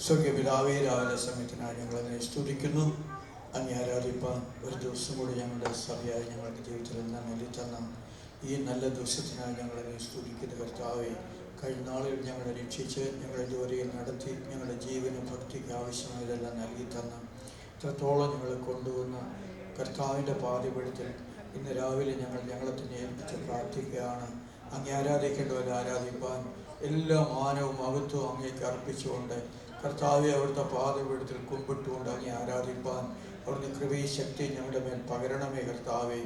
സ്വർഗപിതാവേ, രാവിലെ സമയത്തിനായി ഞങ്ങളെ സ്തുതിക്കുന്നു. അങ്ങേ ആരാധിപ്പാൻ ഒരു ദിവസം കൂടി ഞങ്ങളുടെ സഭയായി ഞങ്ങളുടെ ജീവിതത്തിൽ നിന്ന് നൽകി തന്ന ഈ നല്ല ദിവസത്തിനായി ഞങ്ങളെ സ്തുതിക്കുന്ന കർത്താവേ, കഴിഞ്ഞ നാളിൽ ഞങ്ങളെ രക്ഷിച്ച് ഞങ്ങളെ ഇതുവരെയും നടത്തി ഞങ്ങളുടെ ജീവനും ഭക്തിക്ക് ആവശ്യമായതെല്ലാം നൽകി തന്ന ഇത്രത്തോളം ഞങ്ങളെ കൊണ്ടുവന്ന കർത്താവിൻ്റെ പാതിപെടുത്തിൽ ഇന്ന് രാവിലെ ഞങ്ങളെ തന്നെ ഏൽപ്പിച്ച് പ്രാർത്ഥിക്കുകയാണ്. അങ്ങേ ആരാധിക്കേണ്ടവരെ ആരാധിപ്പാൻ എല്ലാ മാനവും മഹത്വവും അങ്ങേക്ക് അർപ്പിച്ചുകൊണ്ട് കർത്താവെ അവിടുത്തെ പാദപീഠത്തിൽ കുമ്പിട്ടുകൊണ്ട് അങ്ങേ ആരാധിപ്പാൻ അവിടുന്ന് കൃപയും ശക്തിയും ഞങ്ങളുടെ മേൽ പകരണമേ കർത്താവെ.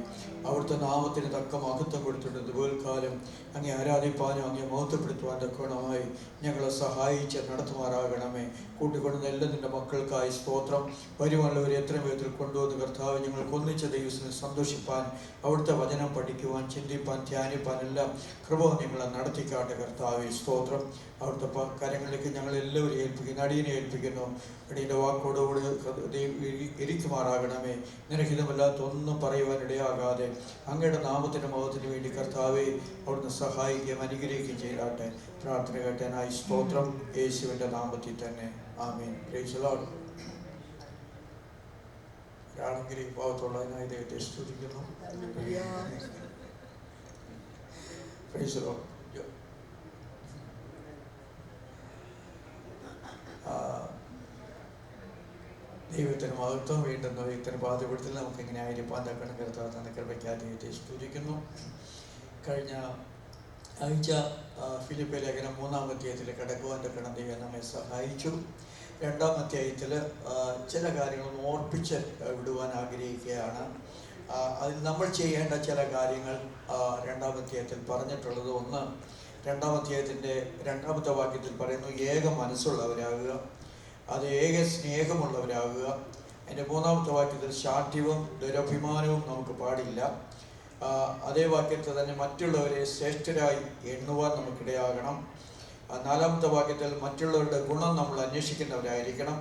അവിടുത്തെ നാമത്തിന് തക്ക മഹത്വം കൊടുത്തിട്ട് ദുബൽക്കാലം അങ്ങേ ആരാധിപ്പാനും അങ്ങേ മഹത്വപ്പെടുത്തുവാൻ തക്കവണ്ണമായി ഞങ്ങളെ സഹായിച്ച് നടത്തുമാറാകണമേ. കൂട്ടിക്കൊണ്ടുവന്ന എല്ലാം നിൻ്റെ മക്കൾക്കായി സ്തോത്രം. വരുവാനുള്ളവരെ എത്രയും വിധത്തിൽ കൊണ്ടുവന്ന് കർത്താവ് ഞങ്ങൾക്ക് ഒന്നിച്ച ദൈവത്തിന് സന്തോഷിപ്പാൻ, അവിടുത്തെ വചനം പഠിക്കുവാൻ, ചിന്തിപ്പാൻ, ധ്യാനിപ്പാൻ എല്ലാം കൃപ ഞങ്ങളെ നടത്തിക്കാട്ടെ കർത്താവെ. സ്തോത്രം. അവിടുത്തെ കരങ്ങളിലേക്ക് ഞങ്ങളെല്ലാവരും ഏൽപ്പിക്കുന്നു, അടിയനെ ഏൽപ്പിക്കുന്നു. അടിയൻ്റെ വാക്കോടുകൂടി ഇരിക്കുമാറാകണമേ. നിനഹിതമല്ലാത്ത ഒന്നും പറയുവാൻ ഇടയാകാതെ അങ്ങയുടെ നാമത്തിൻ്റെ മഹത്വത്തിന് വേണ്ടി കർത്താവെ അവിടുന്ന് സഹായിക്കുകയും അനുഗ്രഹിക്കുകയും ചെയ്താട്ടെ. പ്രാർത്ഥന കേട്ടനായി സ്തോത്രം. യേശുവിൻ്റെ നാമത്തിൽ തന്നെ ആമേൻ. Praise the Lord. ഒരാളെങ്കിലും ഈ ഭാഗത്തുള്ളതിനായി ദൈവത്തെ സ്തുതിക്കുന്നു. Price the Lord. ദൈവത്തിന് മഹത്വം. വീണ്ടും ദൈവത്തിന് പാതപ്പെടുത്തിൽ നമുക്ക് ഇങ്ങനെ ആയിരിക്കാൻ തക്കണം കർത്താവ് തന്ന കൃപയ്ക്കായി ദൈവത്തെ സ്തുതിക്കുന്നു. കഴിഞ്ഞ ആഴ്ച ഫിലിപ്പി ലേഖനം 3-ാം അധ്യായത്തിൽ കടക്കുവാൻ തക്കണം ദൈവം നമ്മെ സഹായിച്ചു. 2-ാം അധ്യായത്തിൽ ചില കാര്യങ്ങൾ ഓർപ്പിച്ച് വിടുവാൻ ആഗ്രഹിക്കുകയാണ്. അതിൽ നമ്മൾ ചെയ്യേണ്ട ചില കാര്യങ്ങൾ 2-ാം അധ്യായത്തിൽ പറഞ്ഞിട്ടുള്ളത്. ഒന്ന്, 2-ാം അധ്യായത്തിൻ്റെ 2-ാമത്തെ വാക്യത്തിൽ പറയുന്നു, ഏക മനസ്സുള്ളവരാകുക, അത് ഏക സ്നേഹമുള്ളവരാകുക. അതിൻ്റെ 3-ാമത്തെ വാക്യത്തിൽ ശാഠ്യവും ദുരഭിമാനവും നമുക്ക് പാടില്ല. അതേ വാക്യത്തിൽ തന്നെ മറ്റുള്ളവരെ ശ്രേഷ്ഠരായി എണ്ണുവാൻ നമുക്കിടയാകണം. 4-ാമത്തെ വാക്യത്തിൽ മറ്റുള്ളവരുടെ ഗുണം നമ്മൾ അന്വേഷിക്കുന്നവരായിരിക്കണം.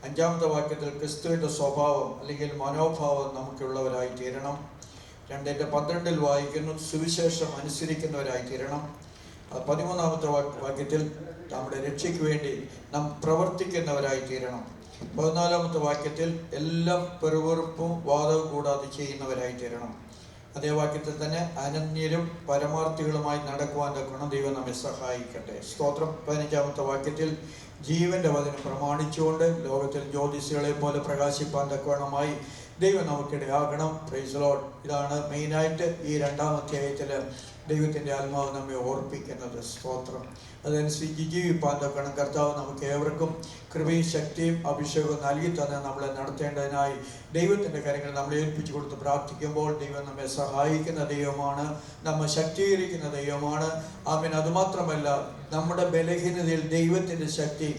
5-ാമത്തെ വാക്യത്തിൽ ക്രിസ്തുവിൻ്റെ സ്വഭാവം അല്ലെങ്കിൽ മനോഭാവം നമുക്കുള്ളവരായി തീരണം. 2:12 വായിക്കുന്നു, സുവിശേഷം അനുസരിക്കുന്നവരായി തീരണം. 13-ാമത്തെ വാക്യത്തിൽ നമ്മുടെ രക്ഷയ്ക്ക് വേണ്ടി നാം പ്രവർത്തിക്കുന്നവരായി തീരണം. 14-ാമത്തെ വാക്യത്തിൽ എല്ലാം പെറുവെറുപ്പും വാദവും കൂടാതെ ചെയ്യുന്നവരായി തീരണം. അതേ വാക്യത്തിൽ തന്നെ അനന്യരും പരമാർത്ഥികളുമായി നടക്കുവാൻ തക്കണം ദൈവം നമ്മെ സഹായിക്കട്ടെ. സ്തോത്രം. 15-ാമത്തെ വാക്യത്തിൽ ജീവന്റെ വചനം പ്രമാണിച്ചുകൊണ്ട് ലോകത്തിൽ ജ്യോതിഷികളെ പോലെ പ്രകാശിപ്പാൻ തക്കവണ്ണമായി ദൈവം നമുക്കിടയാകണം. Price the Lord. ഇതാണ് മെയിനായിട്ട് ഈ 2-ാം അധ്യായത്തിൽ ദൈവത്തിൻ്റെ ആത്മാവ് നമ്മെ ഓർപ്പിക്കുന്നത്. സ്തോത്രം. അതനുസരിച്ച് ജീവിപ്പാൻ തക്കണം കർത്താവ് നമുക്ക് ഏവർക്കും കൃപയും ശക്തിയും അഭിഷേകവും നൽകി തന്നെ നമ്മളെ നടത്തേണ്ടതിനായി ദൈവത്തിൻ്റെ കാര്യങ്ങൾ നമ്മളെ ഏൽപ്പിച്ചു കൊടുത്ത് പ്രാർത്ഥിക്കുമ്പോൾ ദൈവം നമ്മെ സഹായിക്കുന്ന ദൈവമാണ്, നമ്മെ ശക്തീകരിക്കുന്ന ദൈവമാണ്. ആമേൻ. അതുമാത്രമല്ല, നമ്മുടെ ബലഹീനതയിൽ ദൈവത്തിൻ്റെ ശക്തി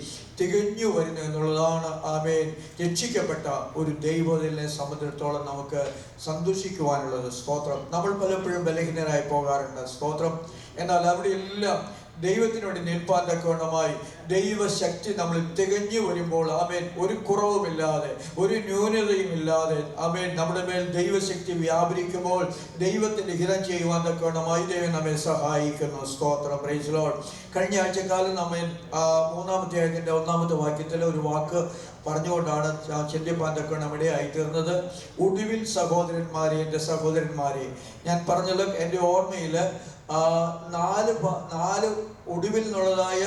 തികഞ്ഞു വരുന്നു എന്നുള്ളതാണ്. ആമേൻ. രക്ഷിക്കപ്പെട്ട ഒരു ദൈവത്തിനെ സംബന്ധിച്ചിടത്തോളം നമുക്ക് സന്തോഷിക്കുവാനുള്ളത്. സ്തോത്രം. നമ്മൾ പലപ്പോഴും ബലഹീനരായി പോകാറുണ്ട്. സ്തോത്രം. എന്നാൽ അവിടെയെല്ലാം ദൈവത്തിന് വേണ്ടി നിൽപ്പാൻ തക്കവണ്ണമായി ദൈവശക്തി നമ്മൾ തികഞ്ഞു വരുമ്പോൾ ആമേൻ, ഒരു കുറവുമില്ലാതെ ഒരു ന്യൂനതയും ഇല്ലാതെ ആമേൻ നമ്മുടെ മേൽ ദൈവശക്തി വ്യാപരിക്കുമ്പോൾ ദൈവത്തിൻ്റെ ഹിതം ചെയ്യുവാൻ തക്കവണ്ണമായി ദൈവം നമ്മെ സഹായിക്കുന്നു. സ്തോത്രം. Praise the Lord. കഴിഞ്ഞ ആഴ്ചക്കാലം നമ്മെ 3-ാം അധ്യായത്തിൻ്റെ 1-ാമത്തെ വാക്യത്തിൽ ഒരു വാക്ക് പറഞ്ഞുകൊണ്ടാണ് ചിന്തിപ്പാൻ തക്കവണ്ണം ഇടയായി തീർന്നത്. ഒടുവിൽ സഹോദരന്മാരെ, എൻ്റെ സഹോദരന്മാരെ, ഞാൻ പറഞ്ഞത് എൻ്റെ ഓർമ്മയിൽ 4 ഒടുവിൽ എന്നുള്ളതായ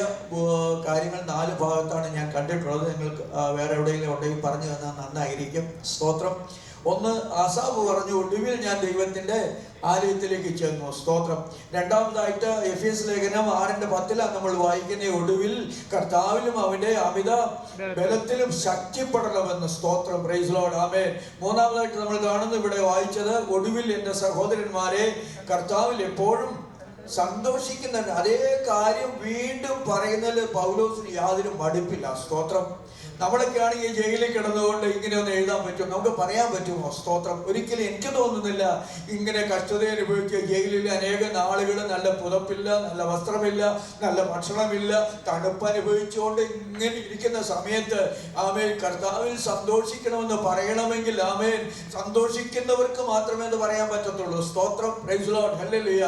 കാര്യങ്ങൾ 4 ഭാഗത്താണ് ഞാൻ കണ്ടിട്ടുള്ളത്. നിങ്ങൾക്ക് വേറെ എവിടെയെങ്കിലും ഉണ്ടെങ്കിൽ പറഞ്ഞു തന്നാൽ നന്നായിരിക്കും. സ്തോത്രം. ഒന്ന്, ആസാഫ് പറഞ്ഞു, ഒടുവിൽ ഞാൻ ദൈവത്തിൻ്റെ ആലയത്തിലേക്ക് ചെന്നു. സ്തോത്രം. 2-ാമതായിട്ട് എഫേസ്യ ലേഖനം 6:10 നമ്മൾ വായിക്കുന്ന, ഒടുവിൽ കർത്താവിലും അവന്റെ അമിത ബലത്തിലും ശക്തിപ്പെടണമെന്ന്. സ്തോത്രം. Praise the Lord. ആമേൻ. 3-ാമതായിട്ട് നമ്മൾ കാണുന്നു, ഇവിടെ വായിച്ചത്, ഒടുവിൽ എൻ്റെ സഹോദരന്മാരെ, കർത്താവിൽ എപ്പോഴും സന്തോഷിക്കുന്നുണ്ട്. അതേ കാര്യം വീണ്ടും പറയുന്നതിൽ പൗലോസിന് യാതൊരു മടുപ്പില്ല. സ്തോത്രം. നമ്മളൊക്കെ ആണെങ്കിൽ ജയിലിൽ കിടന്നുകൊണ്ട് ഇങ്ങനെ ഒന്ന് എഴുതാൻ പറ്റും, നമുക്ക് പറയാൻ പറ്റുമോ? സ്തോത്രം. ഒരിക്കലും എനിക്ക് തോന്നുന്നില്ല ഇങ്ങനെ കഷ്ടത അനുഭവിക്കുക. ജയിലിൽ അനേകം നാളുകൾ നല്ല പുതപ്പില്ല, നല്ല വസ്ത്രമില്ല, നല്ല ഭക്ഷണമില്ല, തണുപ്പ് അനുഭവിച്ചുകൊണ്ട് ഇങ്ങനെ ഇരിക്കുന്ന സമയത്ത് ആമേൻ കർത്താവിൽ സന്തോഷിക്കണമെന്ന് പറയണമെങ്കിൽ ആമേൻ സന്തോഷിക്കുന്നവർക്ക് മാത്രമേ അത് പറയാൻ പറ്റത്തുള്ളൂ. സ്തോത്രം. Praise the Lord. ഹല്ലേലൂയ.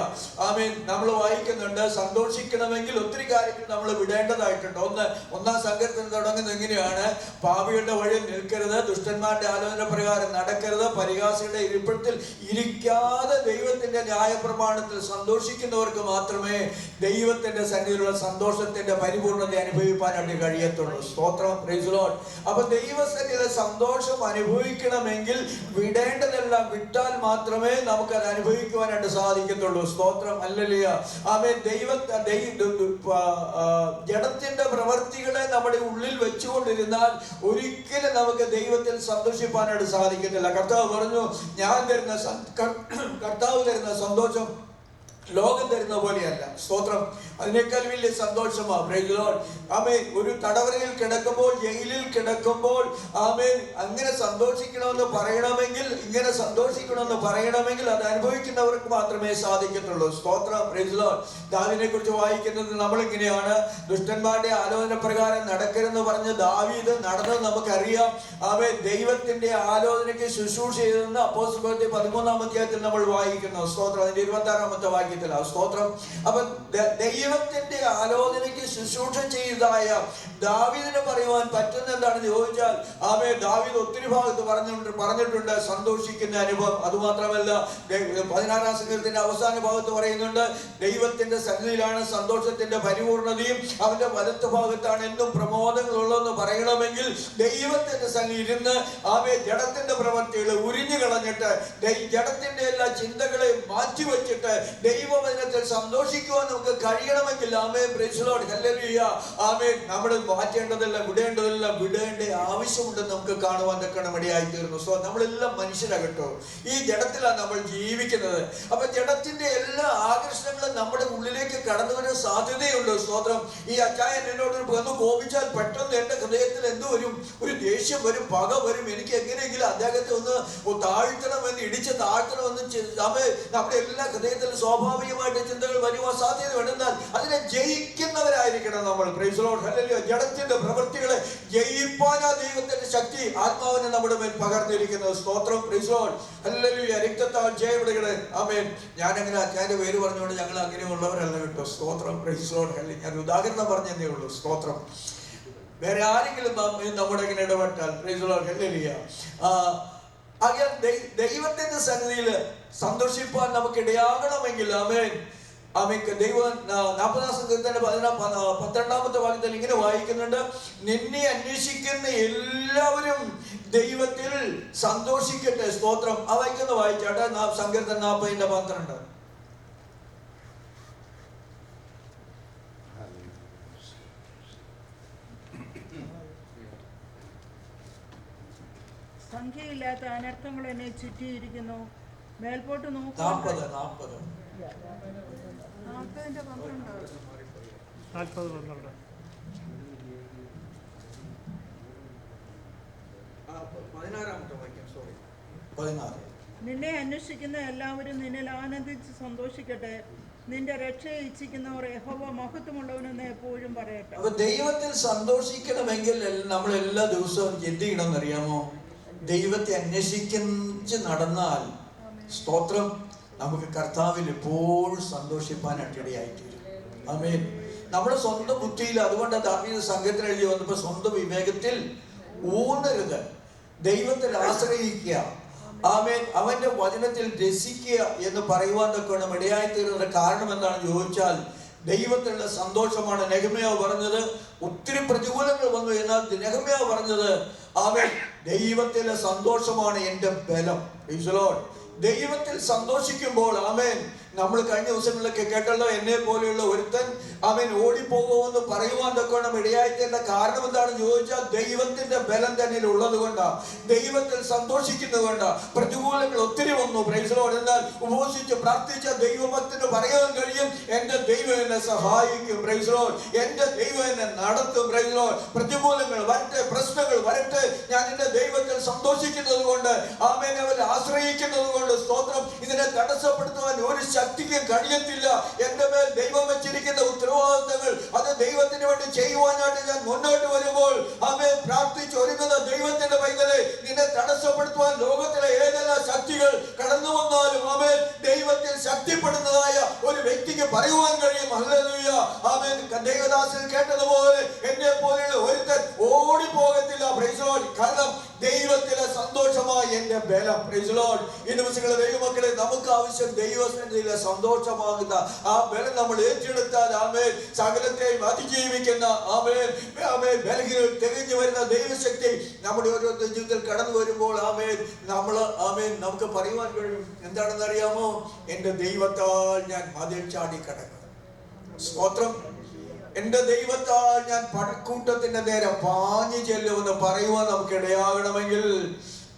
ആമേൻ. നമ്മൾ വായിക്കുന്നുണ്ട്, സന്തോഷിക്കണമെങ്കിൽ ഒത്തിരി കാര്യങ്ങൾ നമ്മൾ വിടേണ്ടതായിട്ടുണ്ട്. ഒന്നാം സങ്കീർത്തനം തുടങ്ങുന്നത് എങ്ങനെയാണ്? പാപികളുടെ വഴിയിൽ നിൽക്കരുത്, ദുഷ്ടന്മാരുടെ ആലോചന പ്രകാരം നടക്കരുത്, പരിഹാസികളുടെ ഇരിപ്പിടത്തിൽ ഇരിക്കാതെ ദൈവത്തിന്റെ ന്യായപ്രമാണത്തിൽ സന്തോഷിക്കുന്നവർക്ക് മാത്രമേ ദൈവത്തിന്റെ സന്നിധിയിലുള്ള സന്തോഷത്തിന്റെ പരിപൂർണത അനുഭവിക്കാനായിട്ട് കഴിയത്തുള്ളൂ. സ്തോത്രം. Praise the Lord. അപ്പൊ ദൈവസന്നിധിയിലെ സന്തോഷം അനുഭവിക്കണമെങ്കിൽ വിടേണ്ടതെല്ലാം വിട്ടാൽ മാത്രമേ നമുക്കത് അനുഭവിക്കുവാനായിട്ട് സാധിക്കത്തുള്ളൂ. സ്തോത്രം. ഹല്ലേലൂയ. ആമേൻ. ജഡത്തിന്റെ പ്രവർത്തികളെ നമ്മുടെ ഉള്ളിൽ വെച്ചുകൊണ്ടിരുന്നാൽ ഒരിക്കലും നമുക്ക് ദൈവത്തിൽ സന്തോഷിപ്പാനായിട്ട് സാധിക്കത്തില്ല. കർത്താവ് പറഞ്ഞു, കർത്താവ് തരുന്ന സന്തോഷം ലോകം തരുന്ന പോലെയല്ല. സ്തോത്രം. അതിനേക്കാൾ വലിയ സന്തോഷമാണ്. Praise the Lord. ആമേൻ. ഒരു തടവറയിൽ കിടക്കുമ്പോൾ, ജയിലിൽ കിടക്കുമ്പോൾ ആമേൻ അങ്ങനെ സന്തോഷിക്കണമെന്ന് പറയണമെങ്കിൽ, ഇങ്ങനെ സന്തോഷിക്കണമെന്ന് പറയണമെങ്കിൽ അത് അനുഭവിക്കുന്നവർക്ക് മാത്രമേ സാധിക്കത്തുള്ളൂ. സ്തോത്രം. Praise the Lord. ദാവീദിനെ കുറിച്ച് വായിക്കുന്നത് നമ്മളിങ്ങനെയാണ്: ദുഷ്ടന്മാരുടെ ആലോചന പ്രകാരം നടക്കരുതെന്ന് പറഞ്ഞ് ദാവീദ് നടന്നത് നമുക്കറിയാം. ആമേൻ. ദൈവത്തിന്റെ ആലോചനയ്ക്ക് ശുശ്രൂഷ ചെയ്തെന്ന് അപ്പോസ്തലപ്രവൃത്തി 13-ാം അധ്യായത്തിൽ നമ്മൾ വായിക്കുന്നു. സ്തോത്രം. അതിന്റെ 26-ാമത്തെ വാക്യത്തിലാണ്. സ്തോത്രം. അപ്പൊ ദൈവത്തിന്റെ ആലോചനയ്ക്ക് ശുശ്രൂഷ ചെയ്തതായ ദാവീദിനെ പറയുവാൻ പറ്റുന്ന എന്താണെന്ന് ചോദിച്ചാൽ, ദാവീദ് ഒത്തിരി ഭാഗത്ത് പറഞ്ഞിട്ടുണ്ട് സന്തോഷിക്കുന്ന അനുഭവം. അതുമാത്രമല്ല, 16-ാം സങ്കീർത്തനത്തിന്റെ അവസാന ഭാഗത്ത് പറയുന്നുണ്ട്, ദൈവത്തിന്റെ സന്നിധിയിലാണ് സന്തോഷത്തിന്റെ പരിപൂർണതയും, അവന്റെ വലത്ത് ഭാഗത്താണ് എന്നും പ്രമോദങ്ങളുള്ളതെന്ന് പറയണമെങ്കിൽ ദൈവത്തിന്റെ സന്നിധി ഇരുന്ന് ജഡത്തിന്റെ പ്രവർത്തികൾ ഉരിഞ്ഞു കളഞ്ഞിട്ട് ജഡത്തിന്റെ എല്ലാ ചിന്തകളെയും മാറ്റിവെച്ചിട്ട് ദൈവവചനത്തിൽ സന്തോഷിക്കുവാൻ നമുക്ക് കഴിയണമെങ്കിൽ ആമേൻ. Praise the Lord. ഹല്ലേലൂയ. ആമേൻ. നമ്മൾ മാറ്റേണ്ടതല്ല, വിടേണ്ട ആവശ്യമുണ്ടെന്ന് നമുക്ക് കാണുവാൻ ഇടയായി തീർന്നു. സോ നമ്മളെല്ലാം മനുഷ്യരാകട്ടോ, ഈ ജഡത്തിലാണ് നമ്മൾ ജീവിക്കുന്നത്. അപ്പൊ ജഡത്തിന്റെ എല്ലാ ആകർഷണങ്ങളും നമ്മുടെ ഉള്ളിലേക്ക് കടന്നു വരാൻ സാധ്യതയുണ്ട്. സ്തോത്രം. ഈ അച്ചായൻ എന്നോട് ഒന്ന് കോപിച്ചാൽ പെട്ടെന്ന് എന്റെ ഹൃദയത്തിൽ എന്ത് വരും? ഒരു ദേഷ്യം വരും, പക വരും. എനിക്ക് എങ്ങനെയെങ്കിലും അദ്ദേഹത്തെ ഒന്ന് താഴ്ത്തണമെന്ന്, ഇടിച്ച് താഴ്ത്തണമെന്ന് നമ്മുടെ എല്ലാ ഹൃദയത്തിലും സ്വാഭാവികമായിട്ട് ചിന്തകൾ വരുവാൻ സാധ്യതയുണ്ട്. എന്നാൽ അതിനെ ജയിക്കുന്നവരായിരിക്കണം നമ്മൾ. Price the Lord. ഹല്ലേലൂയ. ജഡത്തിന്റെ പ്രവൃത്തികളെ ജയിപ്പാനാ ദൈവത്തിന്റെ ശക്തി ആത്മാവിനെ നമ്മുടെ മേൽ പകർന്നിരിക്കുന്നത്. സ്തോത്രം. Praise the Lord. ഹല്ലേലൂയ. രക്തത്താൽ ജയവിടുകളെ. ആമേൻ. ഞാനങ്ങനെ അച്ഛന്റെ പേര് പറഞ്ഞുകൊണ്ട് ഞങ്ങൾ അങ്ങനെയുള്ളവരല്ല കേട്ടോ. സ്തോത്രം. Praise the Lord. ഹല്ലേലൂയ. ഞാൻ ഉദാഹരണം പറഞ്ഞതേ ഉള്ളൂ. സ്തോത്രം. വേറെ ആരെങ്കിലും നമ്മുടെ ഇങ്ങനെ ഇടപെട്ടാൽ പ്രൈസ് ദി ലോർഡ്. ഹല്ലേലൂയ. ദൈവത്തിന്റെ സന്നിധിയിൽ സന്തോഷിപ്പാൻ നമുക്ക് ഇടയാകണമെങ്കിൽ ആമേൻ. ദൈവം 40-ാം സങ്കീർത്തനത്തിന്റെ 12-ാമത്തെ വാക്യത്തിൽ ഇങ്ങനെ വായിക്കുന്നുണ്ട്: നിന്നെ അന്വേഷിക്കുന്ന എല്ലാവരും ദൈവത്തിൽ സന്തോഷിക്കട്ടെ. സ്തോത്രം. ആ വായിക്കുന്ന വായിച്ചാട്ടെ. സങ്കീർത്തനം 40-12. സംഖ്യയില്ലാത്ത അനർത്ഥങ്ങൾ എന്നെ ചുറ്റിയിരിക്കുന്നു. മേൽപോട്ട് നോക്കുക. 40-ന്റെ 12. നിന്നെ അന്വേഷിക്കുന്ന എല്ലാവരും നിന്നിൽ ആനന്ദിച്ച് സന്തോഷിക്കട്ടെ. നിന്റെ രക്ഷയെ ഇച്ഛിക്കുന്നവർ യഹോവ മഹത്വമുള്ളവനെന്ന് എപ്പോഴും പറയട്ടെ. അപ്പൊ ദൈവത്തിൽ സന്തോഷിക്കണമെങ്കിൽ നമ്മൾ എല്ലാ ദിവസവും എന്ത് ചെയ്യണമെന്നറിയാമോ? ദൈവത്തെ അന്വേഷിച്ച് നടന്നാൽ, സ്തോത്രം, നമുക്ക് കർത്താവിൽ എപ്പോഴും സന്തോഷിപ്പാനായിട്ട് ഇടയായിത്തീരും. ആമേൻ. നമ്മുടെ സ്വന്തം ബുദ്ധിയിൽ, അതുകൊണ്ട് ദാവീദ് സങ്കീർത്തനം എഴുതി വന്നപ്പോൾ സ്വന്തം വിവേകത്തിൽ ഊന്നരുത്, ദൈവത്തിൽ ആശ്രയിക്കുക, ആമേൻ, അവന്റെ വചനത്തിൽ രസിക്കുക എന്ന് പറയുവാൻ തക്കവണ്ണം ഇടയായിത്തീരുന്നതിന്റെ കാരണം എന്താണെന്ന് ചോദിച്ചാൽ, ദൈവത്തിലുള്ള സന്തോഷമാണ്. നെഹമ്യാവ് പറഞ്ഞത് ഒത്തിരി പ്രതികൂലങ്ങൾ വന്നു, എന്നാൽ നെഹമ്യാവ് പറഞ്ഞത് ആമേൻ, ദൈവത്തിലെ സന്തോഷമാണ് എന്റെ ബലം. Price the Lord. ദൈവത്തിൽ സന്തോഷിക്കുമ്പോൾ ആമേൻ, നമ്മൾ കഴിഞ്ഞ ദിവസങ്ങളിലൊക്കെ കേട്ടല്ലോ, എന്നെ പോലെയുള്ള ഒരുത്തൻ അവൻ ഓടിപ്പോകുമെന്ന് പറയുവാൻ തക്കോണം ഇടയായിട്ടേണ്ട കാരണം എന്താണെന്ന് ചോദിച്ചാൽ ദൈവത്തിന്റെ ബലം തന്നെ ഉള്ളത് കൊണ്ടാണ്, ദൈവത്തിൽ സന്തോഷിക്കുന്നത് കൊണ്ടാണ്. പ്രതികൂലങ്ങൾ ഒത്തിരി വന്നു, പ്രൈസ് ലോർഡ്. എന്നാൽ ഉപവസിച്ച് പ്രാർത്ഥിച്ച ദൈവഭക്തന് പറയാൻ കഴിയും, എന്റെ ദൈവം എന്നെ സഹായിക്കും, പ്രൈസ് ലോർഡ്. എന്റെ ദൈവം എന്നെ നടത്തും, പ്രൈസ് ലോർഡ്. പ്രതികൂലങ്ങൾ വരട്ടെ, പ്രശ്നങ്ങൾ വരട്ടെ, ഞാൻ എന്റെ ദൈവത്തിൽ സന്തോഷിക്കുന്നത് കൊണ്ട്, ആമേൻ, അവരെ ആശ്രയിക്കുന്നത് കൊണ്ട്, സ്തോത്രം, ഇതിനെ തടസ്സപ്പെടുത്തുവാൻ ഒരു ശക്തിക്ക് കഴിയത്തില്ല. എന്റെ മേൽ ദൈവം വെച്ചിരിക്കുന്ന ഉത്തരവാദിത്തങ്ങൾ അത് ദൈവത്തിന് വേണ്ടി ചെയ്യുവാനായിട്ട് ഞാൻ മുന്നോട്ട് വരുമ്പോൾ, ആമേൻ, പ്രാർത്ഥിച്ച് ഒരുങ്ങുന്ന ദൈവത്തിന്റെ പൈതലെ, നിന്നെ തടസ്സപ്പെടുത്തുവാൻ ലോകത്തിലെ ഏതെല്ലാം ശക്തികൾ കടന്നു വന്നാലും, ആമേൻ, ദൈവത്തിൽ ശക്തിപ്പെടുന്നതായ ഒരു വ്യക്തിക്ക് പറയുവാൻ കഴിയും. ഹല്ലേലൂയ, ആമേൻ. ദൈവദാസൻ കേട്ടതുപോലെ എന്നെ പോലെയുള്ള ഒരുത്തൻ ഓടിപ്പോകത്തില്ല, പ്രൈസ് ലോർഡ്. കാരണം ദൈവത്തിലെ സന്തോഷമായി എന്റെ ബലം, പ്രൈസ് ലോർഡ്. ഈ ദിവസങ്ങളിലെ ദൈവമക്കളെ, നമുക്ക് ആവശ്യം ദൈവസന്നിധിയിലെ സന്തോഷമാകുന്ന ആ ബലം നമ്മൾ ഏറ്റെടുത്താൽ, ആമേൻ, സകലത്തെയും അതിജീവിക്കുന്ന, ആമേൻ, ആമേൻ, ബലഹീനതകൾ തികഞ്ഞു വരുന്ന ദൈവശക്തി നമ്മുടെ ഓരോരുത്തരുടെ ജീവിതത്തിൽ കടന്നു വരുമ്പോൾ, ആമേൻ, നമ്മൾ, ആമേൻ, നമുക്ക് പറയുവാൻ കഴിയും. എന്താണെന്ന് അറിയാമോ? എന്റെ ദൈവത്താൽ ഞാൻ മതിൽ ചാടി കടക്കും. സ്തോത്രം. എന്റെ ദൈവത്താൽ ഞാൻ പടക്കൂട്ടത്തിന്റെ നേരെ പാഞ്ഞു ചെല്ലുമെന്ന് പറയുവാൻ നമുക്ക് ഇടയാകണമെങ്കിൽ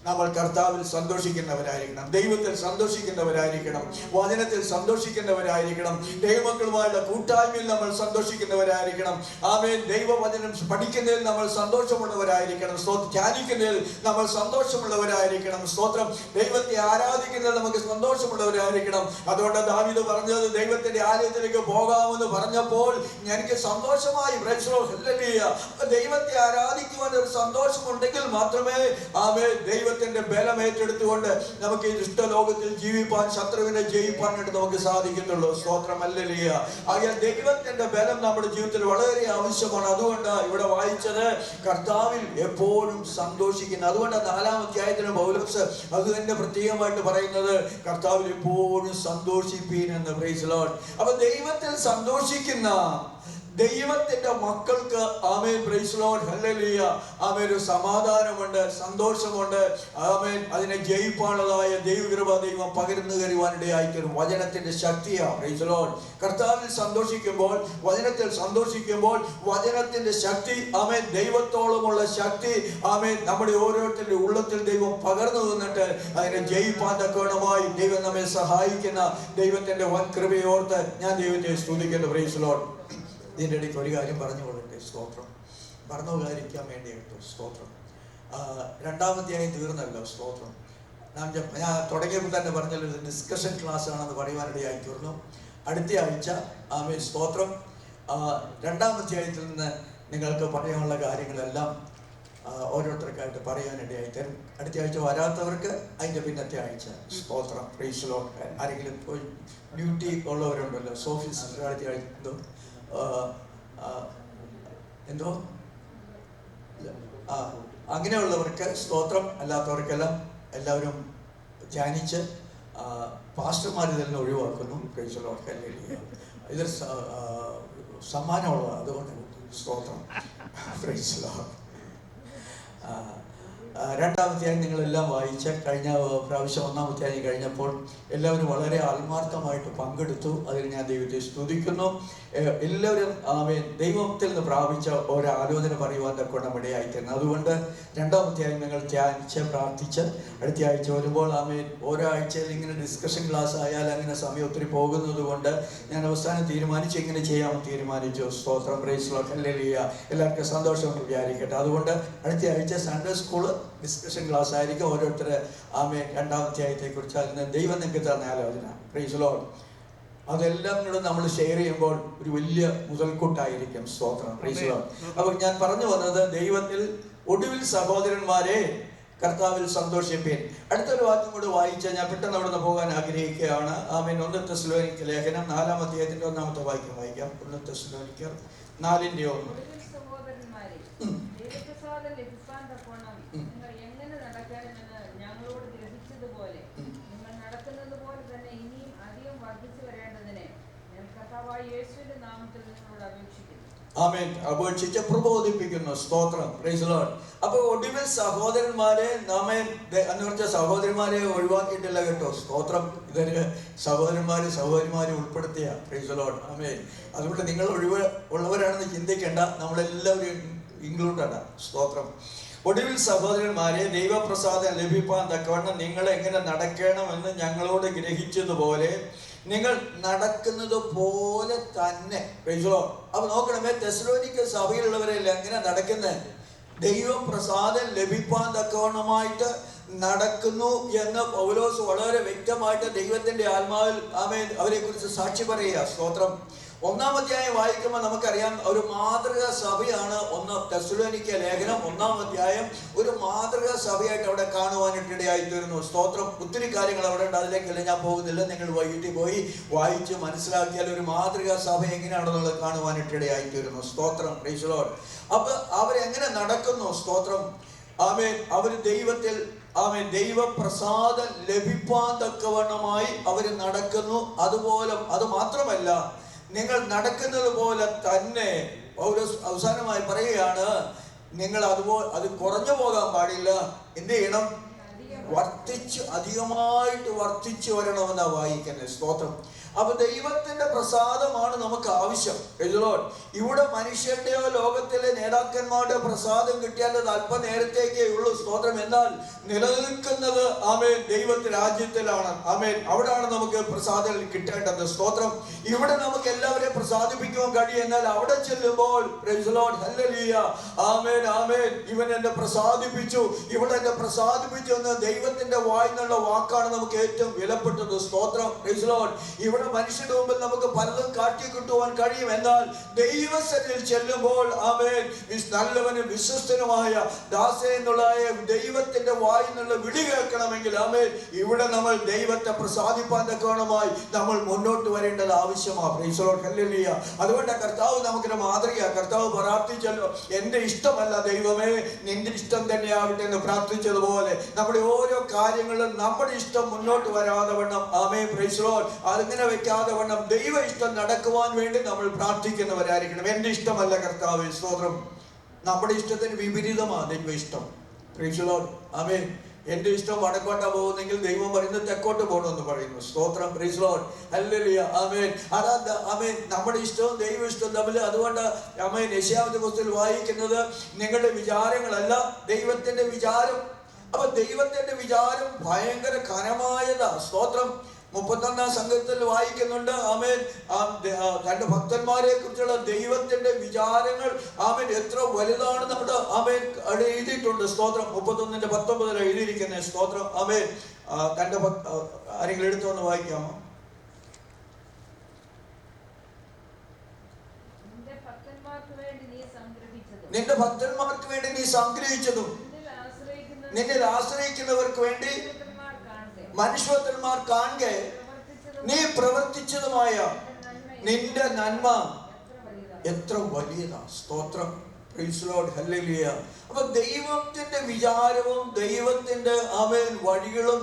നമ്മൾ കർത്താവിൽ സന്തോഷിക്കുന്നവരായിരിക്കണം, ദൈവത്തിൽ സന്തോഷിക്കുന്നവരായിരിക്കണം, വചനത്തിൽ സന്തോഷിക്കുന്നവരായിരിക്കണം, ദൈവമക്കളുമായുള്ള കൂട്ടായ്മയിൽ നമ്മൾ സന്തോഷിക്കുന്നവരായിരിക്കണം. ആമേൻ. ദൈവവചനം പഠിക്കുന്നതിൽ നമ്മൾ സന്തോഷമുള്ളവരായിരിക്കണം, ധ്യാനിക്കുന്നതിൽ നമ്മൾ സന്തോഷമുള്ളവരായിരിക്കണം, സ്തോത്രം. ദൈവത്തെ ആരാധിക്കുന്നതിൽ നമുക്ക് സന്തോഷമുള്ളവരായിരിക്കണം. അതുകൊണ്ട് ദാവീദ് പറഞ്ഞത്, ദൈവത്തിന്റെ ആലയത്തിലേക്ക് പോകാമെന്ന് പറഞ്ഞപ്പോൾ എനിക്ക് സന്തോഷമായി. ദൈവത്തെ ആരാധിക്കുവാൻ ഒരു സന്തോഷമുണ്ടെങ്കിൽ മാത്രമേ, ആമേൻ, ദൈവത്തിന്റെ ബലം ഏറ്റെടുത്തുകൊണ്ട് നമുക്ക് ഈ ദുഷ്ടലോകത്തിൽ ജീവിപ്പാൻ, ശത്രുവിനെ ജയിപ്പാനായിട്ട് നമുക്ക് സാധിക്കത്തുള്ളൂ. സ്തോത്രം. ഹല്ലേലൂയ. ആകയാൽ ദൈവത്തിന്റെ ബലം നമ്മുടെ ജീവിതത്തിൽ വളരെ ആവശ്യമാണ്. അതുകൊണ്ട് ഇവിടെ വായിച്ചത്, കർത്താവിൽ എപ്പോഴും സന്തോഷിക്കുന്നു. അതുകൊണ്ട് 4-ാം അധ്യായത്തിന് പൗലോസ് അത് തന്നെ പ്രത്യേകമായിട്ട് പറയുന്നത്, കർത്താവിൽ എപ്പോഴും സന്തോഷിപ്പീൻ എന്ന്. Praise Lord. അപ്പൊ ദൈവത്തിൽ സന്തോഷിക്കുന്ന ദൈവത്തിന്റെ മക്കൾക്ക്, ആമേൻ, പ്രൈസ് ലോർഡ്, ഹല്ലേലൂയ, ആമേൻ, ഒരു സമാധാനമുണ്ട്, സന്തോഷമുണ്ട്. ആമേൻ. അതിനെ ജയിപ്പാനുള്ളതായ ദൈവകൃപ ദൈവം പകർന്നു തരുവാനിടയായിത്തീരും. വചനത്തിന്റെ ശക്തിയാണ്. Praise Lord. കർത്താവിൽ സന്തോഷിക്കുമ്പോൾ, വചനത്തിൽ സന്തോഷിക്കുമ്പോൾ, വചനത്തിന്റെ ശക്തി, ആമേൻ, ദൈവത്തോളമുള്ള ശക്തി, ആമേൻ, നമ്മുടെ ഓരോരുത്തരുടെ ഉള്ളത്തിൽ ദൈവം പകർന്നു തന്നിട്ട് അതിനെ ജയിപ്പാൻ തക്കവണ്ണമായി ദൈവം നമ്മെ സഹായിക്കുന്ന ദൈവത്തിന്റെ വൻ കൃപയോർത്ത് ഞാൻ ദൈവത്തെ സ്തുതിക്കുന്നു. Praise Lord. ഇതിൻ്റെ ഇടയ്ക്ക് ഒരു കാര്യം പറഞ്ഞു കൊള്ളട്ടെ. സ്തോത്രം. മറന്നുപോകാതിരിക്കാൻ വേണ്ടി എടുത്തു. സ്തോത്രം. 2-ാം അധ്യായം തീർന്നല്ലോ. സ്തോത്രം. ഞാൻ തുടങ്ങിയപ്പോൾ തന്നെ പറഞ്ഞല്ലോ, ഇത് ഡിസ്കഷൻ ക്ലാസ് ആണെന്ന് പറയുവാനിടയായി തീർന്നു. അടുത്ത ആഴ്ച, ആമേൻ, സ്തോത്രം, 2-ാം അധ്യായത്തിൽ നിന്ന് നിങ്ങൾക്ക് പറയാനുള്ള കാര്യങ്ങളെല്ലാം ഓരോരുത്തർക്കായിട്ട് പറയാനിടയായി തരും. അടുത്ത ആഴ്ച വരാത്തവർക്ക് അതിൻ്റെ പിന്നത്തെ ആഴ്ച. സ്തോത്രം. Praise Lord. ആരെങ്കിലും പോയി ഡ്യൂട്ടി ഉള്ളവരുണ്ടല്ലോ, ഓഫീസ് അടുത്ത ആഴ്ച എന്തോ അങ്ങനെയുള്ളവർക്ക് സ്തോത്രം. അല്ലാത്തവർക്കെല്ലാം എല്ലാവരും ധ്യാനിച്ച് പാസ്റ്റർമാർ തന്നെ ഒഴിവാക്കുന്നു. Praise Lord. ഹല്ലേലൂയ. ഇത് സമ്മാനമുള്ളതാണ്, അതുകൊണ്ട് സ്തോത്രം. Praise Lord. 2-ാം അധ്യായം നിങ്ങളെല്ലാം വായിച്ച കഴിഞ്ഞ പ്രാവശ്യം 1-ാം അധ്യായം കഴിഞ്ഞപ്പോൾ എല്ലാവരും വളരെ ആത്മാർത്ഥമായിട്ട് പങ്കെടുത്തു. അതിൽ ഞാൻ ദൈവത്തെ സ്തുതിക്കുന്നു. എല്ലാവരും, ആമേൻ, ദൈവത്തിൽ നിന്ന് പ്രാപിച്ച ഓരോ ആലോചന പറയുവാൻ തക്കോണം ഇടയായിത്തീരുന്നു. അതുകൊണ്ട് 2-ാം അധ്യായം നിങ്ങൾ ധ്യാനിച്ച് പ്രാർത്ഥിച്ച് അടുത്ത ആഴ്ച വരുമ്പോൾ, ആമേൻ, ഓരോ ആഴ്ചയിൽ ഇങ്ങനെ ഡിസ്കഷൻ ക്ലാസ് ആയാൽ അങ്ങനെ സമയം ഒത്തിരി പോകുന്നത് കൊണ്ട് ഞാൻ അവസാനം തീരുമാനിച്ച് ഇങ്ങനെ ചെയ്യാമെന്ന് തീരുമാനിച്ചു. സ്തോത്രം. Praise Lord. ഹല്ലേലൂയ. എല്ലാവർക്കും സന്തോഷം വിചാരിക്കട്ടെ. അതുകൊണ്ട് അടുത്ത ആഴ്ച സൺഡേ സ്കൂള് ഡിസ്കഷൻ ക്ലാസ് ആയിരിക്കും. ഓരോരുത്തർ, ആമേൻ, 2-ാം അധ്യായത്തെക്കുറിച്ച് അതിന് ദൈവം നിങ്ങൾക്ക് തന്ന ആലോചന. Praise Lord. അതെല്ലാം കൂടെ നമ്മൾ ഷെയർ ചെയ്യുമ്പോൾ ഒരു വലിയ മുതൽക്കൂട്ടായിരിക്കും. സ്തോത്രം. Praise Lord. അപ്പോൾ ഞാൻ പറഞ്ഞു വന്നത്, ദൈവത്തിൽ ഒടുവിൽ സഹോദരന്മാരെ കർത്താവിൽ സന്തോഷിപ്പീൻ. അടുത്തൊരു വാക്യം കൂടെ വായിച്ചാൽ ഞാൻ പെട്ടെന്ന് അവിടെ നിന്ന് പോകാൻ ആഗ്രഹിക്കുകയാണ്. ആമേൻ. 1 തെസ്സലോനിക്കർ ലേഖനം 4-ാം അധ്യായത്തിന്റെ 1-ാമത്തെ വാക്യം വായിക്കാം. 1 തെസ്സലോനിക്കർ 4:1. ആമേൻ അപേക്ഷിച്ച് പ്രബോധിപ്പിക്കുന്നു. സ്തോത്രം, പ്രൈസ് ദി ലോർഡ്. അപ്പൊ ഒടുവിൽ സഹോദരന്മാരെ നാമേ എന്ന് പറഞ്ഞ സഹോദരന്മാരെ ഒഴിവാക്കിയിട്ടില്ല കേട്ടോ. സ്തോത്രം. ഇതൊരു സഹോദരിമാരെ ഉൾപ്പെടുത്തിയ, പ്രൈസ് ദി ലോർഡ്. ആമേൻ. അതുകൊണ്ട് നിങ്ങൾ ഒഴിവ് ഉള്ളവരാണെന്ന് ചിന്തിക്കേണ്ട, നമ്മളെല്ലാവരും ഇൻക്ലൂഡാണ്. സ്തോത്രം. ഒടുവിൽ സഹോദരന്മാരെ, ദൈവപ്രസാദം ലഭിപ്പാൻ തക്കവണ്ണം നിങ്ങൾ എങ്ങനെ നടക്കണമെന്ന് ഞങ്ങളോട് ഗ്രഹിച്ചതുപോലെ നിങ്ങൾ നടക്കുന്നത് പോലെ തന്നെ. അപ്പൊ നോക്കണമേ, തെസ്സലോനിക്ക സഭയിലുള്ളവരെല്ലാം എങ്ങനെ നടക്കുന്നത്? ദൈവപ്രസാദം ലഭിപ്പാൻ തക്കവണ്ണമായിട്ട് നടക്കുന്നു എന്ന് പൗലോസ് വളരെ വ്യക്തമായിട്ട് ദൈവത്തിന്റെ ആത്മാവിൽ ആമേൻ അവരെ കുറിച്ച് സാക്ഷി പറയുക. സ്തോത്രം. 1-ാം അധ്യായം വായിക്കുമ്പോൾ നമുക്കറിയാം, ഒരു മാതൃകാ സഭയാണ് തെസ്സലോനിക്ക ലേഖനം 1-ാം അധ്യായം ഒരു മാതൃകാ സഭയായിട്ട് അവിടെ കാണുവാനിട്ടിടയായി തീർന്നു. സ്തോത്രം. ഒത്തിരി കാര്യങ്ങൾ അവിടെ ഉണ്ട്, അതിലേക്കല്ല ഞാൻ പോകുന്നില്ല. നിങ്ങൾ വൈകിട്ട് പോയി വായിച്ച് മനസ്സിലാക്കിയാൽ ഒരു മാതൃകാ സഭ എങ്ങനെയാണെന്നുള്ളത് കാണുവാനിട്ടിടയായി തീരുന്നു. സ്തോത്രം, പ്രൈസ് ദി ലോർഡ്. അപ്പൊ അവരെങ്ങനെ നടക്കുന്നു? സ്തോത്രം. ആമേൻ. അവർ ദൈവത്തിൽ ദൈവപ്രസാദം ലഭിപ്പാൻ തക്കവണ്ണമായി അവർ നടക്കുന്നു. അത് മാത്രമല്ല, നിങ്ങൾ നടക്കുന്നത് പോലെ തന്നെ പൗലോസ് അവസാനമായി പറയുകയാണ്, നിങ്ങൾ അത് കുറഞ്ഞു പോകാൻ പാടില്ല. എന്ത് ചെയ്യണം? അധികമായിട്ട് വർദ്ധിച്ചു വരണമെന്നാണ് വായിക്കുന്നത്. സ്തോത്രം. അപ്പൊ ദൈവത്തിന്റെ പ്രസാദമാണ് നമുക്ക് ആവശ്യം. ഇവിടെ മനുഷ്യന്റെയോ ലോകത്തിലെ നേതാക്കന്മാരുടെ പ്രസാദം കിട്ടിയാൽ അത് അല്പനേരത്തേക്കേ ഉള്ളൂ. സ്തോത്രം. എന്നാൽ നിലനിൽക്കുന്നത് ആമേൻ ദൈവത്തിന്റെ രാജ്യത്തിലാണ്. ആമേൻ. അവിടെയാണ് നമുക്ക് പ്രസാദം കിട്ടേണ്ടത്. സ്തോത്രം. ഇവിടെ നമുക്ക് എല്ലാവരെയും പ്രസാദിപ്പിക്കുവാൻ കഴിയും. എന്നാൽ അവിടെ ചെല്ലുമ്പോൾ പ്രൈസ് ദി ലോർഡ്, ഹല്ലേലൂയ, ആമേൻ, ആമേൻ, ഇവൻ എന്നെ പ്രസാദിപ്പിച്ചു, ഇവിടെ എന്നെ പ്രസാദിപ്പിച്ചു എന്ന് ദൈവത്തിന്റെ വായിന്നുള്ള വാക്കാണ് നമുക്ക് ഏറ്റവും വിലപ്പെട്ടത്. സ്തോത്രം, പ്രൈസ് ദി ലോർഡ്. ഇവിടെ മനുഷ്യരുടെ മുമ്പിൽ നമുക്ക് പലതും കാട്ടിക്കിട്ടുവാൻ കഴിയും. എന്നാൽ ദൈവസന്നിധിയിൽ ചെല്ലുമ്പോൾ ആമേൻ നല്ലവനും വിശ്വസ്തനുമായ ദാസൻ എന്നുള്ള ദൈവത്തിന്റെ വായിന്നുള്ള വിളി കേൾക്കണമെങ്കിൽ ആമേൻ ഇവിടെ നമ്മൾ ദൈവത്തെ പ്രസാദിപ്പാൻ തക്കവണ്ണമായി നമ്മൾ മുന്നോട്ട് വരേണ്ടത് ആവശ്യമാണ്. Price the Lord, hallelujah. അതുകൊണ്ട് കർത്താവ് നമുക്കൊരു മാതൃകയാണ്. കർത്താവ് പ്രാർത്ഥിച്ചല്ലോ, എന്റെ ഇഷ്ടമല്ല ദൈവമേ നിന്റെ ഇഷ്ടം തന്നെയാവട്ടെ എന്ന് പ്രാർത്ഥിച്ചതുപോലെ നമ്മുടെ ഓരോ കാര്യങ്ങളിലും നമ്മുടെ ഇഷ്ടം മുന്നോട്ട് വരാതെ വണ്ണം ആമേൻ പ്രൈസ് ദി ലോർഡ് അതിങ്ങനെ വെക്കാതെ വണ്ണം ദൈവ ഇഷ്ടം നടക്കുവാൻ വേണ്ടി നമ്മൾ പ്രാർത്ഥിക്കുന്നവരായിരിക്കണം. എന്റെ ഇഷ്ടമല്ല കർത്താവേ. സ്തോത്രം. നമ്മുടെ ഇഷ്ടത്തിന് വിപരീതമാണ് ദൈവ ഇഷ്ടം. പ്രൈസ് ദി ലോർഡ്, ആമേൻ. എന്റെ ഇഷ്ടം വടക്കോട്ടാ പോകുന്നെങ്കിൽ ദൈവം പറയുന്നത് തെക്കോട്ട് പോകണമെന്ന് പറയുന്നു. സ്തോത്രം, പ്രൈസ് ദി ലോർഡ്, ഹല്ലേലൂയ, ആമേൻ. അതാ ആമേൻ നമ്മുടെ ഇഷ്ടവും ദൈവ ഇഷ്ടവും തമ്മിൽ. അതുകൊണ്ട് ആമേൻ യെശയ്യാവിന്റെ പുസ്തകത്തിൽ വായിക്കുന്നത് നിങ്ങളുടെ വിചാരങ്ങളല്ല ദൈവത്തിന്റെ വിചാരം. അപ്പൊ ദൈവത്തിന്റെ വിചാരം ഭയങ്കര ഘനമായതാ. സ്തോത്രം. 31-ാം സംഘത്തിൽ വായിക്കുന്നുണ്ട് ആമേൻ തന്റെ ഭക്തന്മാരെ കുറിച്ചുള്ള ദൈവത്തിന്റെ വിചാരങ്ങൾ ആമേൻ എത്ര വലുതാണെന്ന് അവിടെ ആമേൻ അവിടെ എഴുതിയിട്ടുണ്ട്. സ്തോത്രം. 31:19 എഴുതിയിരിക്കുന്നത്. സ്തോത്രം, ആമേൻ. തന്റെ ആരെങ്കിലും എടുത്തൊന്ന് വായിക്കാമോ? നിന്റെ ഭക്തന്മാർക്ക് വേണ്ടി നീ സംഗ്രഹിച്ചതും നിന്നിൽ ആശ്രയിക്കുന്നവർക്ക് വേണ്ടി മനുഷ്യന്മാർ കാണുക നീ പ്രവർത്തിച്ചതുമായ നിന്റെ നന്മ എത്ര വലിയതാ. സ്തോത്രം, പ്രൈസ് ദി ലോർഡ്, ഹല്ലേലൂയ. അപ്പൊ ദൈവത്തിന്റെ വിചാരവും ദൈവത്തിന്റെ ആമേൻ വഴികളും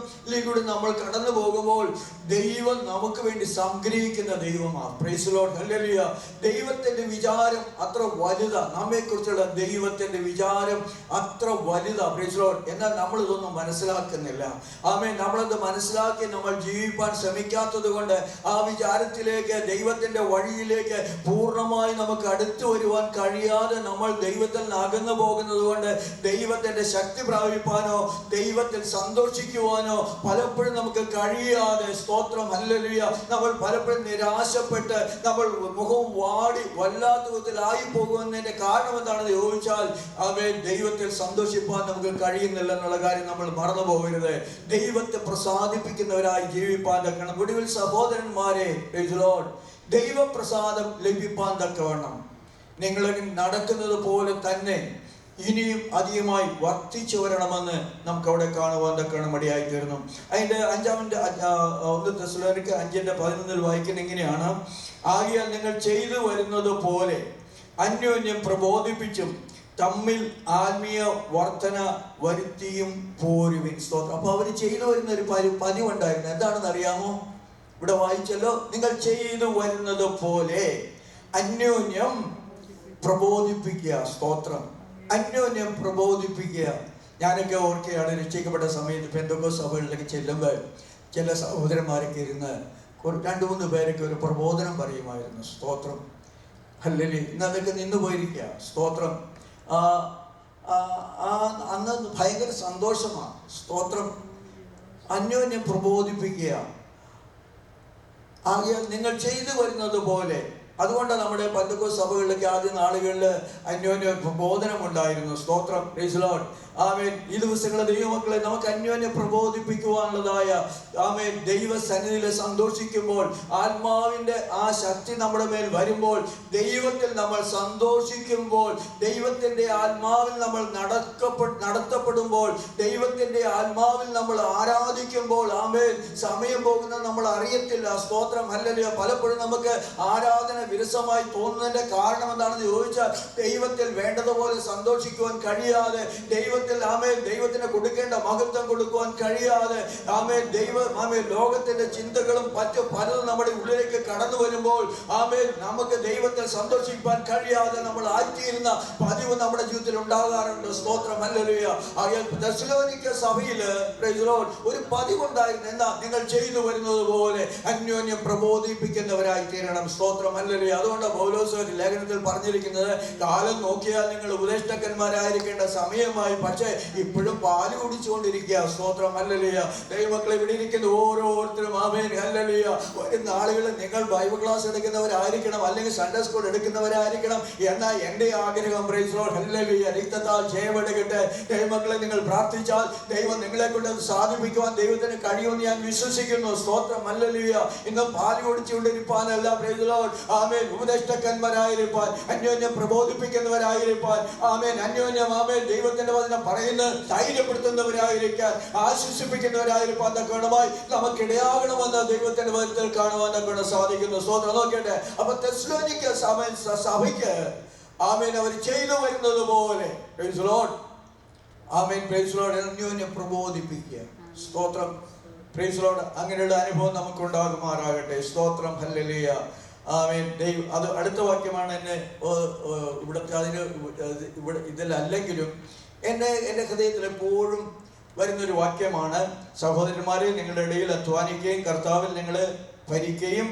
കൂടി നമ്മൾ കടന്നു പോകുമ്പോൾ ദൈവം നമുക്ക് വേണ്ടി സംഗ്രഹിക്കുന്ന ദൈവമാണ്. Price the Lord, hallelujah. ദൈവത്തിന്റെ വിചാരം അത്ര വലുതാ. നമ്മെ കുറിച്ചുള്ള ദൈവത്തിന്റെ വിചാരം അത്ര വലുതാ. Price the Lord. എന്നാൽ നമ്മൾ ഇതൊന്നും മനസ്സിലാക്കുന്നില്ല. ആമേൻ. നമ്മളത് മനസ്സിലാക്കി നമ്മൾ ജീവിപ്പാൻ ശ്രമിക്കാത്തത് കൊണ്ട് ആ വിചാരത്തിലേക്ക് ദൈവത്തിന്റെ വഴിയിലേക്ക് പൂർണ്ണമായി നമുക്ക് അടുത്തു വരുവാൻ കഴിയാതെ നമ്മൾ ദൈവത്തിൽ നിന്ന് അകന്നു പോകുന്നത് കൊണ്ട് ദൈവത്തിന്റെ ശക്തി പ്രാപിപ്പാനോ ദൈവത്തിൽ സന്തോഷിക്കുവാനോ പലപ്പോഴും നമുക്ക് കഴിയാതെ, സ്തോത്രം, ഹല്ലേലൂയ, നമ്മൾ പലപ്പോഴും നിരാശപ്പെട്ട് നമ്മൾ മുഖവും വാടി വല്ലാത്ത വിധത്തിലായി പോകുന്നതിന്റെ കാരണം എന്താണെന്ന് ചോദിച്ചാൽ ആമേൻ ദൈവത്തിൽ സന്തോഷിപ്പാൻ നമുക്ക് കഴിയുന്നില്ല എന്നുള്ള കാര്യം നമ്മൾ മറന്നു പോകരുത്. ദൈവത്തെ പ്രസാദിപ്പിക്കുന്നവരായി ജീവിപ്പാൻ തക്കണം. ഒടുവിൽ സഹോദരന്മാരെ, പ്രൈസ് ദി ലോർഡ്, ദൈവപ്രസാദം ലഭിപ്പാൻ തക്കവണ്ണം നിങ്ങൾ നടക്കുന്നത് പോലെ തന്നെ ഇനിയും അധികമായി വർദ്ധിച്ചു വരണമെന്ന് നമുക്ക് അവിടെ കാണുവാൻ തക്കണം ഇടയായി തീർന്നു. അതിന്റെ 1 തെസ്സലോനിക്ക 5:11 വായിക്കുന്ന എങ്ങനെയാണ്? ആകയാൽ നിങ്ങൾ ചെയ്തു വരുന്നത് പോലെ അന്യോന്യം പ്രബോധിപ്പിച്ചും തമ്മിൽ ആത്മീയ വർധന വരുത്തിയും പോരുവിൻ. സ്തോത്രം. അപ്പൊ അവർ ചെയ്തു വരുന്ന ഒരു പതിവുണ്ടായിരുന്നു. എന്താണെന്ന് അറിയാമോ? ഇവിടെ വായിച്ചല്ലോ, നിങ്ങൾ ചെയ്തു വരുന്നത് പോലെ അന്യോന്യം പ്രബോധിപ്പിക്കുക. സ്തോത്രം. അന്യോന്യം പ്രബോധിപ്പിക്കുക. ഞാനൊക്കെ ഓർക്കുകയാണ്, രക്ഷിക്കപ്പെട്ട സമയത്ത് പെന്തക്കോസ്ത് സഭകളിലേക്ക് ചെല്ലുമ്പോൾ ചില സഹോദരന്മാരൊക്കെ ഇരുന്ന് 2-3 പേരൊക്കെ ഒരു പ്രബോധനം പറയുമായിരുന്നു. സ്തോത്രം. ഹല്ലേലൂയ. ഇന്ന് അതൊക്കെ നിന്ന് പോയിരിക്കുക. സ്തോത്രം. അന്ന് ഭയങ്കര സന്തോഷമാണ്. സ്തോത്രം. അന്യോന്യം പ്രബോധിപ്പിക്കുക. ആകയാൽ നിങ്ങൾ ചെയ്തു വരുന്നത് പോലെ. അതുകൊണ്ട് നമ്മുടെ പെന്തക്കോസ്ത് സഭകളിലൊക്കെ ആദ്യ നാളുകളിൽ അന്യോന്യ പ്രബോധനം ഉണ്ടായിരുന്നു. സ്തോത്രം. Praise the Lord. ആമേൻ. ഈ ദിവസങ്ങളെ ദൈവമക്കളെ നമുക്ക് അന്യോന്യം പ്രബോധിപ്പിക്കുവാനുള്ളതായ ആമേൻ ദൈവസന്നിധിയിൽ സന്തോഷിക്കുമ്പോൾ, ആത്മാവിൻ്റെ ആ ശക്തി നമ്മുടെ മേൽ വരുമ്പോൾ, ദൈവത്തിൽ നമ്മൾ സന്തോഷിക്കുമ്പോൾ, ദൈവത്തിൻ്റെ ആത്മാവിൽ നമ്മൾ നടത്തപ്പെടുമ്പോൾ, ദൈവത്തിൻ്റെ ആത്മാവിൽ നമ്മൾ ആരാധിക്കുമ്പോൾ, ആമേൻ, സമയം പോകുന്നത് നമ്മൾ അറിയത്തില്ല. സ്തോത്രം. ഹല്ലേലൂയ. പലപ്പോഴും നമുക്ക് ആരാധന വിരസമായി തോന്നുന്നതിന്റെ കാരണം എന്താണെന്ന് ചോദിച്ചാൽ, ദൈവത്തിൽ വേണ്ടതുപോലെ സന്തോഷിക്കുവാൻ കഴിയാതെ, ദൈവത്തിന് കൊടുക്കേണ്ട മഹത്വം കൊടുക്കുവാൻ കഴിയാതെ, ലോകത്തിന്റെ ചിന്തകളും പലതും നമ്മുടെ ഉള്ളിലേക്ക് കടന്നു വരുമ്പോൾ, നമുക്ക് ദൈവത്തിൽ സന്തോഷിക്കാൻ കഴിയാതെ നമ്മൾ ആറ്റിയിരുന്ന പതിവ് നമ്മുടെ ജീവിതത്തിൽ ഉണ്ടാകാറുണ്ട്. സ്തോത്രം. ഹല്ലേലൂയ. തെസ്സലോനിക്ക സഭയില് ഒരു പതിവുണ്ടായിരുന്നു. എന്താ? നിങ്ങൾ ചെയ്തു വരുന്നത് പോലെ അന്യോന്യം പ്രബോധിപ്പിക്കുന്നവരായി തീരണം. സ്തോത്രം. ഹല്ലേലൂയ. അതുകൊണ്ട് പൗലോസ് ഒരു ലേഖനത്തിൽ പറഞ്ഞിരിക്കുന്നത്, കാലം നോക്കിയാൽ നിങ്ങൾ ഉപദേഷ്ടാക്കന്മാരായിരിക്കേണ്ട സമയമായി, പക്ഷേ ഇപ്പോഴും പാല് കുടിച്ചുകൊണ്ടിരിക്കുക. സ്തോത്രം. ഹല്ലേലൂയ. ദൈവമക്കളെ, ഇവിടെ ഇരിക്കുന്ന ഓരോരുത്തരും ആമേൻ ഹല്ലേലൂയ വരുന്ന ആളുകൾ നിങ്ങൾ ബൈബിൾ ക്ലാസ് എടുക്കുന്നവരായിരിക്കണം, അല്ലെങ്കിൽ സൺഡേ സ്കൂൾ എടുക്കുന്നവരായിരിക്കണം. എന്നാൽ എൻ്റെ ആഗ്രഹം, പ്രൈസ് ദി ലോർഡ്, ഹല്ലേലൂയ, രക്തത്താൽ ജയമെടുക്കട്ടെ. ദൈവമക്കളെ, നിങ്ങൾ പ്രാർത്ഥിച്ചാൽ ദൈവം നിങ്ങളെ കൊണ്ട് അത് സാധിപ്പിക്കുവാൻ ദൈവത്തിന് കഴിയുമെന്ന് ഞാൻ വിശ്വസിക്കുന്നു. സ്തോത്രം. ഹല്ലേലൂയ. ഇന്ന് പാല് കുടിച്ചുകൊണ്ടിരിപ്പാനല്ല, പ്രൈസ് ദി ലോർഡ്, ആമേൻ, ഉപദേഷ്ടാക്കന്മാരായിരിക്കാൻ, അന്യോന്യം പ്രബോധിപ്പിക്കുന്നവരായിരിക്കാൻ, ആമേൻ, അന്യോന്യം ആമേൻ ദൈവത്തിന്റെ വചനം പറയുന്നത് ധൈര്യപ്പെടുത്തുന്നവരായിരിക്കാൻ, ആശ്വസിപ്പിക്കുന്നവരായിരിക്കാൻ തക്കവണ്ണമായി നമുക്കിടയാകണമെന്ന് ദൈവത്തിന്റെ വചനത്തിൽ കാണുവാൻ തക്കവണ്ണം സാധിക്കുന്നു. സ്തോത്രം. നോക്കട്ടെ. അപ്പൊ തെസ്സലോനിക്ക സഭയ്ക്ക് ആമേൻ അവർ ചെയ്തു വരുന്നത് പോലെ, price the Lord, amen, praise the Lord, അന്യോന്യം പ്രബോധിപ്പിക്കുക. സ്തോത്രം. Praise the Lord. അങ്ങനെയുള്ള അനുഭവം നമുക്കുണ്ടാകുമാറാകട്ടെ. സ്തോത്രം. ഹല്ലേലൂയ. ആമേൻ. അത് അടുത്ത വാക്യമാണ് എന്നെ ഇവിടെ ഇതിലല്ലെങ്കിലും എൻ്റെ ഹൃദയത്തിൽ എപ്പോഴും വരുന്നൊരു വാക്യമാണ്. സഹോദരന്മാരെ, നിങ്ങളുടെ ഇടയിൽ അധ്വാനിക്കുകയും കർത്താവിൽ നിങ്ങൾ ഭരിക്കുകയും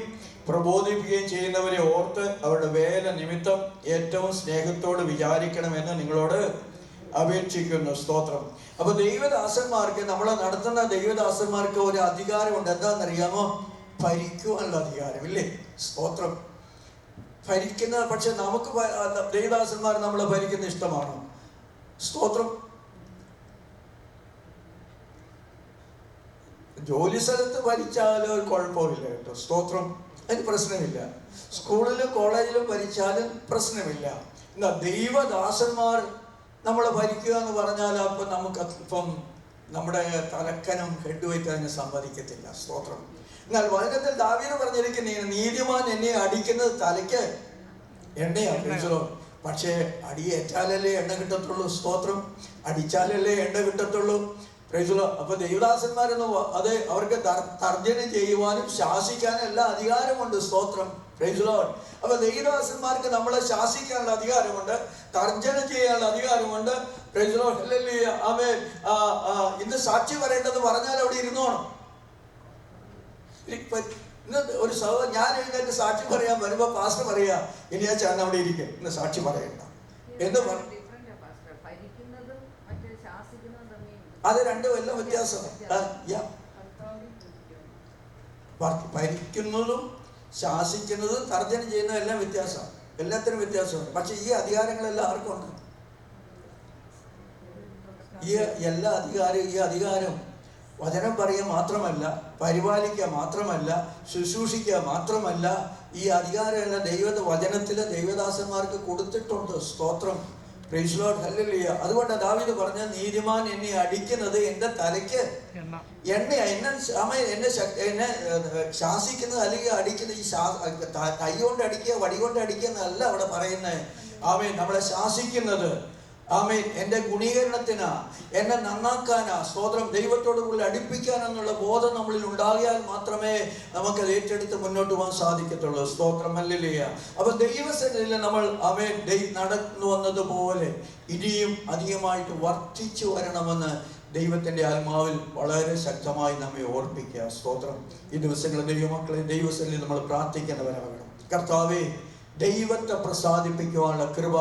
പ്രബോധിപ്പിക്കുകയും ചെയ്യുന്നവരെ ഓർത്ത് അവരുടെ വേല നിമിത്തം ഏറ്റവും സ്നേഹത്തോട് വിചാരിക്കണമെന്ന് നിങ്ങളോട് അപേക്ഷിക്കുന്നു. സ്തോത്രം. അപ്പൊ ദൈവദാസന്മാർക്ക്, നമ്മളെ നടത്തുന്ന ദൈവദാസന്മാർക്ക് ഒരു അധികാരമുണ്ട്. എന്താണെന്നറിയാമോ? ഭരിക്കുവാനുള്ള അധികാരമില്ലേ? സ്തോത്രം. ഭരിക്കുന്ന, പക്ഷെ നമുക്ക് ദൈവദാസന്മാർ നമ്മളെ ഭരിക്കുന്ന ഇഷ്ടമാണോ? സ്തോത്രം. ജോലി സ്ഥലത്ത് ഭരിച്ചാലും ഒരു കുഴപ്പമില്ല കേട്ടോ. സ്തോത്രം. അതിന് പ്രശ്നമില്ല. സ്കൂളിലും കോളേജിലും ഭരിച്ചാലും പ്രശ്നമില്ല. എന്താ? ദൈവദാസന്മാർ നമ്മളെ ഭരിക്കുക എന്ന് പറഞ്ഞാൽ അപ്പം നമുക്ക് ഇപ്പം നമ്മുടെ തലക്കനം ഹെഡ്വെയ്റ്റ് അതിന് സമ്മതിക്കത്തില്ല. സ്തോത്രം. എന്നാൽ വചനത്തിൽ ദാവീദ് പറഞ്ഞിരിക്കുന്ന, നീതിമാൻ എന്നെ അടിക്കുന്നത് തലയ്ക്ക് എണ്ണയാണ്. പക്ഷേ അടിയേറ്റാലല്ലേ എണ്ണ കിട്ടത്തുള്ളൂ. സ്തോത്രം. അടിച്ചാലല്ലേ എണ്ണ കിട്ടത്തുള്ളൂ. Price the Lord. അപ്പൊ ദൈവദാസന്മാരെന്ന് അത് അവർക്ക് തർജ്ജന ചെയ്യുവാനും ശാസിക്കാനും എല്ലാം അധികാരമുണ്ട്. സ്തോത്രം. Praise the Lord. അപ്പൊ ദൈവദാസന്മാർക്ക് നമ്മളെ ശാസിക്കാനുള്ള അധികാരമുണ്ട്, തർജ്ജന ചെയ്യാനുള്ള അധികാരമുണ്ട്. Price the Lord. ഹല്ലേലൂയ. ആമേൻ. ഇന്ന് സാക്ഷി പറയേണ്ടത് പറഞ്ഞാൽ അവിടെ ഇരുന്നോണം. ഇന്ന് ഒരു ഞാൻ എഴുന്നേറ്റ് സാക്ഷി പറയാൻ വരുമ്പോ പാസ്റ്റർ പറയാ, ഇനി ആ ചേർന്ന് അവിടെ ഇരിക്കും, ഇന്ന് സാക്ഷി പറയണ്ട എന്ന് പറഞ്ഞു. അത് രണ്ടും എല്ലാം വ്യത്യാസമാണ്. ഭരിക്കുന്നതും ശാസിക്കുന്നതും തർജ്ജന ചെയ്യുന്നതും എല്ലാം വ്യത്യാസമാണ്. എല്ലാത്തിനും വ്യത്യാസമുണ്ട്. പക്ഷെ ഈ അധികാരങ്ങളെല്ലാം ആർക്കും ഉണ്ട്. ഈ അധികാരം വചനം പറയുക മാത്രമല്ല, പരിപാലിക്കുക മാത്രമല്ല, ശുശ്രൂഷിക്കുക മാത്രമല്ല, ഈ അധികാരമെല്ലാം വചനത്തില് ദൈവദാസന്മാർക്ക് കൊടുത്തിട്ടുണ്ട്. സ്തോത്രം. Praise the Lord. ഹല്ലേലൂയ. അതുകൊണ്ട് ദാവീദ് പറഞ്ഞ, നീതിമാൻ എന്നെ അടിക്കുന്നത് എൻ്റെ തലയ്ക്ക് എണ്ണയാ. എന്നെ ശാസിക്കുന്നത് അല്ലെങ്കിൽ അടിക്കുന്നത് ഈ കൈ കൊണ്ട് അടിക്കുക, വടി കൊണ്ട് അടിക്കുക എന്നല്ല അവിടെ പറയുന്നത്. ആമേൻ. നമ്മളെ ശാസിക്കുന്നത് ആമേൻ. എൻ്റെ ഗുണീകരണത്തിനാ, എന്നെ നന്നാക്കാനാ, സ്തോത്രം, ദൈവത്തോട് കൂടുതൽ അടുപ്പിക്കാനെന്നുള്ള ബോധം നമ്മളിൽ ഉണ്ടാകിയാൽ മാത്രമേ നമുക്കത് ഏറ്റെടുത്ത് മുന്നോട്ട് പോകാൻ സാധിക്കത്തുള്ളൂ. സ്തോത്രം, ഹല്ലേലൂയ. അപ്പൊ ദൈവസന്നിധിയിൽ നമ്മൾ ആമേൻ നടന്നു വന്നതുപോലെ ഇനിയും അധികമായിട്ട് വർദ്ധിച്ചു വരണമെന്ന് ദൈവത്തിൻ്റെ ആത്മാവിൽ വളരെ ശക്തമായി നമ്മെ ഓർപ്പിക്കുക. സ്തോത്രം. ഈ ദിവസങ്ങളിൽ ദൈവമക്കളെ ദൈവസന്നിധിയിൽ നമ്മൾ പ്രാർത്ഥിക്കുന്നവരാകണം. കർത്താവേ, ദൈവത്തെ പ്രസാദിപ്പിക്കുവാനുള്ള കൃപ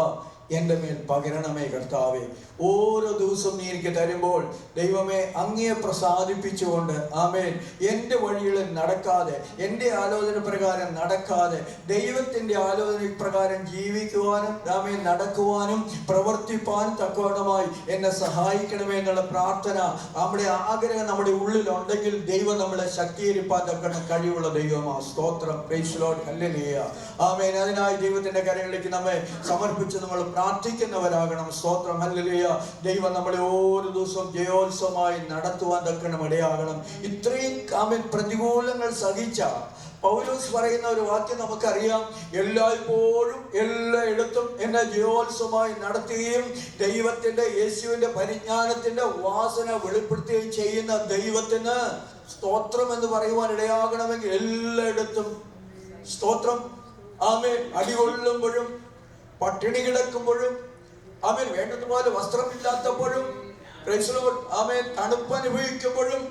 എൻ്റെ മേൽ പകരണമേ കർത്താവേ. ഓരോ ദിവസവും നീ എനിക്ക് തരുമ്പോൾ ദൈവമേ, അങ്ങയെ പ്രസാദിപ്പിച്ചുകൊണ്ട് ആമേൻ എൻ്റെ വഴികളിൽ നടക്കാതെ, എൻ്റെ ആലോചന പ്രകാരം നടക്കാതെ, ദൈവത്തിൻ്റെ ആലോചന പ്രകാരം ജീവിക്കുവാനും ആമേൻ നടക്കുവാനും പ്രവർത്തിപ്പാനും തക്കവണ്ണമായി എന്നെ സഹായിക്കണമേ എന്നുള്ള പ്രാർത്ഥന, നമ്മുടെ ആഗ്രഹം നമ്മുടെ ഉള്ളിലുണ്ടെങ്കിൽ ദൈവം നമ്മളെ ശക്തീകരിപ്പാൻ തക്കവണ്ണം കഴിവുള്ള ദൈവമാണ്. സ്തോത്രം. Praise Lord. ഹല്ലേലൂയ. ആമേൻ. അതിനായി ദൈവത്തിൻ്റെ കരങ്ങളിലേക്ക് നമ്മെ സമർപ്പിച്ച് നമ്മൾ പ്രാർത്ഥിക്കുന്നവരാകണം. സ്തോത്രം. ഹല്ലേലൂയ. ദൈവം നമ്മളെ ഓരോ ദിവസവും ജയോത്സവമായി നടത്തുവാൻ തക്കണം ഇടയാകണം. ഇത്രയും ആമേൻ പ്രതികൂലങ്ങൾ സഹിച്ച പൗലോസ് പറയുന്ന ഒരു വാക്യം നമുക്കറിയാം. എല്ലായ്പ്പോഴും എല്ലായിടത്തും എന്നെ ജയോത്സവമായി നടത്തുകയും ദൈവത്തിന്റെ യേശുവിന്റെ പരിജ്ഞാനത്തിന്റെ വാസന വെളിപ്പെടുത്തുകയും ചെയ്യുന്ന ദൈവത്തിന് സ്തോത്രം എന്ന് പറയുവാൻ ഇടയാകണമെങ്കിൽ എല്ലായിടത്തും സ്തോത്രം. ആമേൻ. അടികൊള്ളുമ്പോഴും പട്ടിണി കിടക്കുമ്പോഴും ആമേൻ വേണ്ടതുപോലെ വസ്ത്രമില്ലാത്തപ്പോഴും പ്രൈസ് ലോർഡ് ആമേൻ തണുപ്പ് അനുഭവിക്കുമ്പോഴും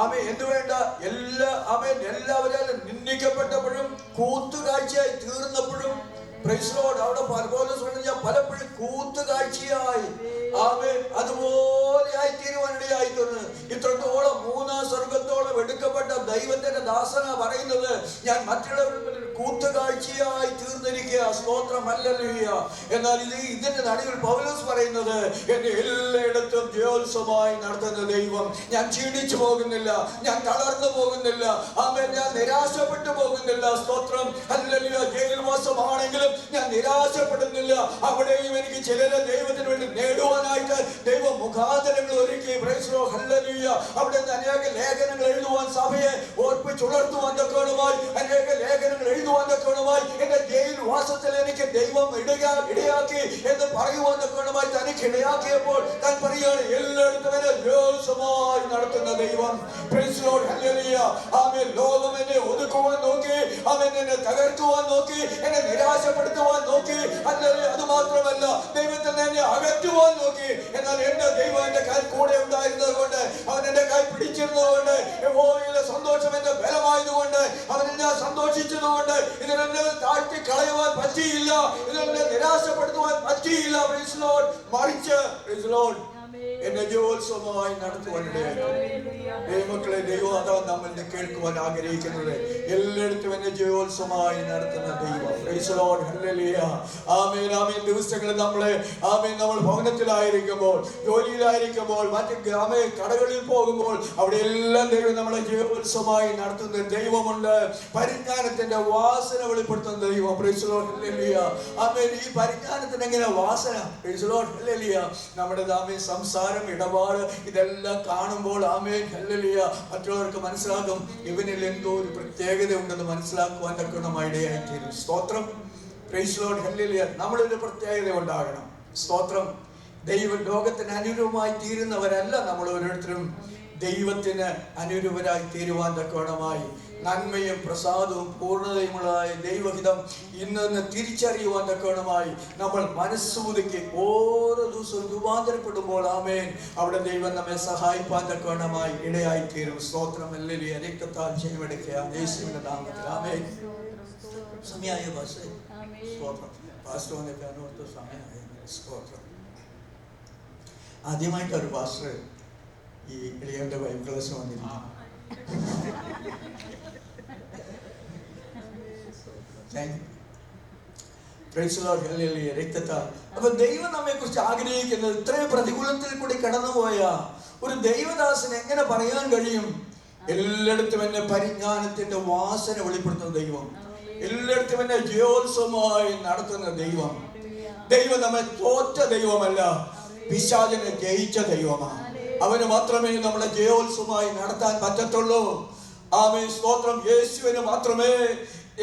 ആമേൻ എന്ന് വേണ്ട എല്ലാവരും നിന്ദിക്കപ്പെട്ടപ്പോഴും കൂത്തുകാഴ്ചയായി തീർന്നപ്പോഴും പ്രൈസ് ലോർഡ് അവിടെ പൗലോസ് പറഞ്ഞ പലപ്പോഴും കൂത്തുകാഴ്ചയായി ആമേൻ അതുപോലെ ആയി തീരുവാനിടയായി തീർന്നു. ഇത്രത്തോളം മൂന്നാം സ്വർഗത്തോളം എടുക്കപ്പെട്ട ദൈവത്തിന്റെ ദാസന പറയുന്നത്, ഞാൻ മറ്റുള്ളവരുടെ കൂത്തുകാഴ്ചയായി തീർന്നിരിക്കുക. സ്തോത്രം. ഹല്ലേലൂയ. എന്നാൽ ഇതിന്റെ നടുവിൽ പൗലോസ് പറയുന്നത്, എന്നെ എല്ലായിടത്തും ജയോത്സവമായി നടത്തുന്ന ദൈവം. ഞാൻ ക്ഷീണിച്ചു പോകുന്നില്ല, ഞാൻ തളർന്നു പോകുന്നില്ല, ആമേൻ, ഞാൻ നിരാശപ്പെട്ടു പോകുന്നില്ല. സ്തോത്രം. ഹല്ലേലൂയ. ജയിൽവാസമാണെങ്കിലും ഞാൻ നിരാശപ്പെടുന്നില്ല. അവിടെയും എനിക്ക് ചിലരെ ദൈവത്തിന് വേണ്ടി നേടുവാനായിട്ട് ദൈവം മുഖാന്തരങ്ങൾ ഒരുക്കി. Praise Lord. ഹല്ലേലൂയ. അവിടെ നിന്ന് അനേക ലേഖനങ്ങൾ എഴുതുവാൻ, സഭയെ ഓർപ്പിച്ചുണർത്തുവാൻ തക്കവണ്ണമായി അനേക ലേഖനങ്ങൾ എഴുതുവാൻ തക്കവണ്ണമായി, എന്റെ ജയിൽ വാസത്തിൽ എനിക്ക് ദൈവം ഇടയാക്കി എന്ന് പറയുവാൻ തക്കവണ്ണമായി തനിക്ക് ഇടയാക്കിയപ്പോൾ താൻ പറയുകയാണ്, എല്ലായിടത്തും എന്നെ ജയോത്സവമായി നടത്തുന്ന ദൈവം. Praise Lord. ഹല്ലേലൂയ. ആമേൻ. ലോകം എന്നെ ഒതുക്കുവാൻ നോക്കി, അവൻ എന്നെ തകർക്കുവാൻ നോക്കി, എന്നെ നിരാശപ്പെടുത്തുവാൻ നോക്കി. ഹല്ലേലൂയ. അത് മാത്രമല്ല, ദൈവത്തിൽ നിന്ന് എന്നെ അകറ്റുവാൻ നോക്കി. എന്നാൽ എന്റെ ദൈവം എന്റെ കൈ കൂടെ ഉണ്ടായിരുന്നത് കൊണ്ട്, അവൻ എന്റെ കൈ പിടിച്ചിരുന്നത് കൊണ്ട്, യഹോവയിലെ സന്തോഷം എന്റെ ബലമായതുകൊണ്ട്, അവൻ എന്നെ സന്തോഷിച്ചതുകൊണ്ട് ഇതിനെന്നെ താഴ്ത്തി കളയുവാൻ പറ്റിയില്ല, ഇതിനെന്നെ നിരാശപ്പെടുത്തുവാൻ പറ്റിയില്ല. Praise Lord. മറിച്ച് പ്രൈസ് ലോർഡ് എന്നെ ജയോത്സവമായി നടത്തുവാനിടയായി. ദൈവമക്കളെ, ദൈവം അതാണ് നമ്മൾ കേൾക്കുവാൻ ആഗ്രഹിക്കുന്നത്. എല്ലായിടത്തും എന്നെ ജയോത്സവമായി നടത്തുന്ന ദൈവം. Praise Lord. ഹല്ലേലൂയ. ആമേൻ. ആമേൻ. ദിവസങ്ങളിൽ നമ്മൾ ഭവനത്തിലായിരിക്കുമ്പോൾ, ജോലിയിലായിരിക്കുമ്പോൾ, മറ്റ് കടകളിൽ പോകുമ്പോൾ, അവിടെ എല്ലാം ദൈവം നമ്മളെ ജയോത്സവമായി നടത്തുന്ന ദൈവമുണ്ട്. പരിജ്ഞാനത്തിന്റെ വാസന വെളിപ്പെടുത്തുന്ന ദൈവം. Praise Lord. ഹല്ലേലൂയ. ആമേൻ. ഈ പരിജ്ഞാനത്തിന് എങ്ങനെ വാസന? Praise Lord. ഹല്ലേലൂയ. നമ്മുടെ സംസാരം, ഇടപാട്, ഇതെല്ലാം കാണുമ്പോൾ ആമേൻ ഹല്ലേലൂയ മറ്റുള്ളവർക്ക് മനസ്സിലാകും, ഇവനിൽ എന്തോ ഒരു പ്രത്യേകത ഉണ്ടെന്ന് മനസ്സിലാക്കുവാൻ തക്കവണ്ണമായി ഇടയായിത്തീരും. സ്തോത്രം. Praise Lord. ഹല്ലേലൂയ. നമ്മളൊരു പ്രത്യേകത ഉണ്ടാകണം. സ്തോത്രം. ദൈവം ലോകത്തിന് അനുരൂപമായി തീരുന്നവരല്ല നമ്മൾ ഓരോരുത്തരും. ദൈവത്തിന് അനുരൂപരായി തീരുവാൻ തക്കവണ്ണമായി നന്മയും പ്രസാദവും പൂർണ്ണതയുമുള്ളതായ ദൈവഹിതം ഇന്ന് തിരിച്ചറിയുവാൻ തക്കവണ്ണമായി നമ്മൾ മനസ്സുമുതുക്കി ഓരോ ദിവസവും രൂപാന്തരപ്പെടുമ്പോൾ ആമേൻ അവിടെ ദൈവം നമ്മെ സഹായിപ്പാൻ തക്കവണ്ണമായി ഇടയായി തീരും. സ്തോത്രം. ഹല്ലേലൂയ. രക്തത്താൽ ജയമെടുക്കുക യേശുവിന്റെ നാമത്തിൽ. ആമേൻ. സമയായ പാസ്റ്റർ. സ്തോത്രം. പാസ്റ്റർ വന്നിട്ട് സമയമായി. സ്തോത്രം. ആദ്യമായിട്ട് ഒരു പാസ്റ്റർ ഈ എളിയവന്റെ ബൈബിൾ ക്ലാസ് വന്നിരുന്നു. രക്തത്താൽ. അപ്പൊ ദൈവം നമ്മെ കുറിച്ച് ആഗ്രഹിക്കുന്നത്, ഇത്രയും പ്രതികൂലത്തിൽ കൂടി കടന്നുപോയ ഒരു ദൈവദാസന് എങ്ങനെ പറയാൻ കഴിയും, എല്ലായിടത്തും എന്നെ പരിജ്ഞാനത്തിന്റെ വാസന വെളിപ്പെടുത്തുന്ന ദൈവം, എല്ലായിടത്തും എന്നെ ജയോത്സവമായി നടത്തുന്ന ദൈവം. ദൈവം നമ്മെ തോറ്റ ദൈവമല്ല, പിശാചിനെ ജയിച്ച ദൈവമാണ്. അവന് മാത്രമേ നമ്മളെ ജയോത്സവമായി നടത്താൻ പറ്റത്തുള്ളൂ. ആമേൻ. സ്തോത്രം. യേശുവിന് മാത്രമേ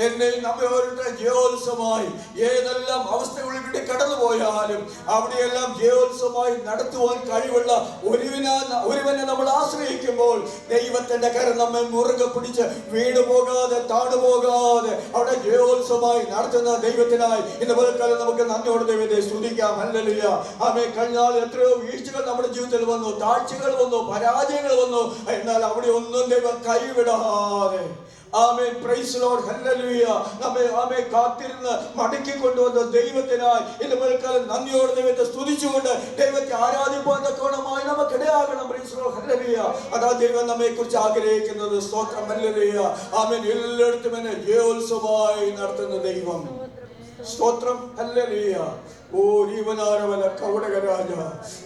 എന്നെയും നമ്മെ ഓരോരുത്തരെ ജയോത്സവമായി ഏതെല്ലാം അവസ്ഥകളിൽ കൂടി കടന്നു പോയാലും അവിടെയെല്ലാം ജയോത്സവമായി നടത്തുവാൻ കഴിവുള്ള ഒരുവനെ നമ്മൾ ആശ്രയിക്കുമ്പോൾ ദൈവത്തിന്റെ കരം നമ്മെ മുറുകെ പിടിച്ച് വീണു പോകാതെ താണു പോകാതെ അവിടെ ജയോത്സവമായി നടത്തുന്ന ദൈവത്തിനായി ഇന്ന് പകൽക്കാലം നമുക്ക് നന്ദിയോടെ ദൈവത്തെ സ്തുതിക്കാം. ഹല്ലേലൂയ. ആമേൻ. കഴിഞ്ഞാൽ എത്രയോ വീഴ്ചകൾ നമ്മുടെ ജീവിതത്തിൽ വന്നു, താഴ്ചകൾ വന്നു, പരാജയങ്ങൾ വന്നു. എന്നാൽ അവിടെ ഒന്നും ദൈവം കൈവിടാതെ ആമേൻ. Praise Lord. ഹല്ലേലൂയ. നമ്മെ കാത്തിരുന്ന് മടക്കി കൊണ്ടുവന്ന ദൈവത്തിനായി ഇന്ന് പകൽക്കാലം നന്ദിയോടെ ദൈവത്തെ സ്തുതിച്ചുകൊണ്ട് ദൈവത്തെ ആരാധിപ്പാൻ തക്കവണ്ണമായി നമുക്കിടയാകണം. Praise Lord. ഹല്ലേലൂയ. അതാ ദൈവം നമ്മെ കുറിച്ച് ആഗ്രഹിക്കുന്നത്. സ്തോത്രം. ഹല്ലേലൂയ. ആമേൻ. എല്ലായിടത്തും എന്നെ ജയോത്സവമായി നടത്തുന്ന ദൈവം. സ്തോത്രം. ഹല്ലേലൂയ. ഓ ജീവനാരവന കൗടകരാജ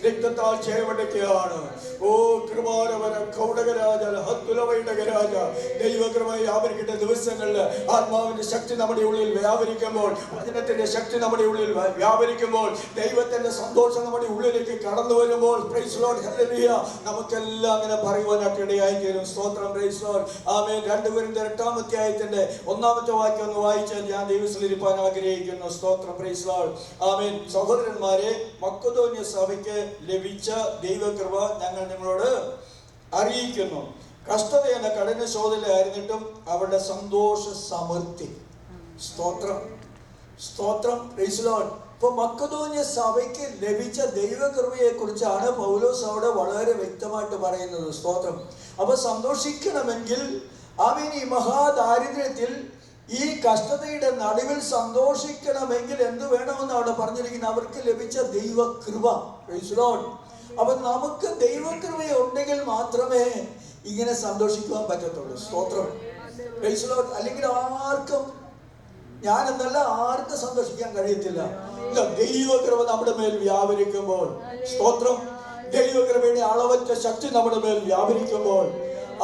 രക്തത്താൽ ജയമടക്കുകയാണ്. ഓ കൃപാരവന കൗടകരാജ ഹത്തുലവൈടകരാജ ദൈവകൃപ വ്യാപരിക്കേണ്ട ദിവസങ്ങളിൽ ആത്മാവിന്റെ ശക്തി നമ്മുടെ ഉള്ളിൽ വ്യാപരിക്കുമ്പോൾ, വചനത്തിന്റെ ശക്തി നമ്മുടെ ഉള്ളിൽ വ്യാപരിക്കുമ്പോൾ, ദൈവത്തിന്റെ സന്തോഷം നമ്മുടെ ഉള്ളിലേക്ക് കടന്നു വരുമ്പോൾ, പ്രൈസ് ലോർഡ്. ഹല്ലേലൂയ. നമുക്കെല്ലാം അങ്ങനെ പറയുവാനായിട്ട് ഇടയായി തീരും. സ്തോത്രം. Praise Lord. ആമേൻ. 2 കൊരിന്ത്യർ 8-ാം അധ്യായത്തിന്റെ 1-ാമത്തെ വാക്യം ഒന്ന് വായിച്ചാൽ ഞാൻ ദൈവത്തിലിരിപ്പാൻ ആഗ്രഹിക്കുന്നു. സ്തോത്രം. Praise Lord. ആമേൻ. സഹോദരന്മാരെ, മക്കദോന്യ സഭയ്ക്ക് ലഭിച്ച ദൈവകൃപ ഞങ്ങൾ നിങ്ങളോട് അറിയിക്കുന്നു. കഷ്ടത എന്ന കഠിന ശോധനയായിരുന്നിട്ടും അവരുടെ സന്തോഷ സമൃദ്ധി. സ്തോത്രം. സ്തോത്രം. Praise Lord. ഇപ്പൊ മക്കദോന്യ സഭയ്ക്ക് ലഭിച്ച ദൈവകൃപയെ കുറിച്ചാണ് പൗലോസ് അവിടെ വളരെ വ്യക്തമായിട്ട് പറയുന്നത്. സ്തോത്രം. അപ്പൊ സന്തോഷിക്കണമെങ്കിൽ ആമേൻ ഈ മഹാദാരിദ്ര്യത്തിൽ ഈ കഷ്ടതയുടെ നടുവിൽ സന്തോഷിക്കണമെങ്കിൽ എന്ത് വേണമെന്ന് അവിടെ പറഞ്ഞിരിക്കുന്നത്? അവർക്ക് ലഭിച്ച ദൈവകൃപ. Praise Lord. അപ്പൊ നമുക്ക് ദൈവകൃപ ഉണ്ടെങ്കിൽ മാത്രമേ ഇങ്ങനെ സന്തോഷിക്കുവാൻ പറ്റത്തുള്ളൂ. സ്തോത്രം. Praise Lord. അല്ലെങ്കിൽ ആർക്കും, ഞാനെന്നല്ല, ആർക്കും സന്തോഷിക്കാൻ കഴിയത്തില്ല. ദൈവകൃപ നമ്മുടെ മേൽ വ്യാപരിക്കുമ്പോൾ, സ്തോത്രം, ദൈവകൃപയുടെ അളവറ്റ ശക്തി നമ്മുടെ മേൽ വ്യാപരിക്കുമ്പോൾ,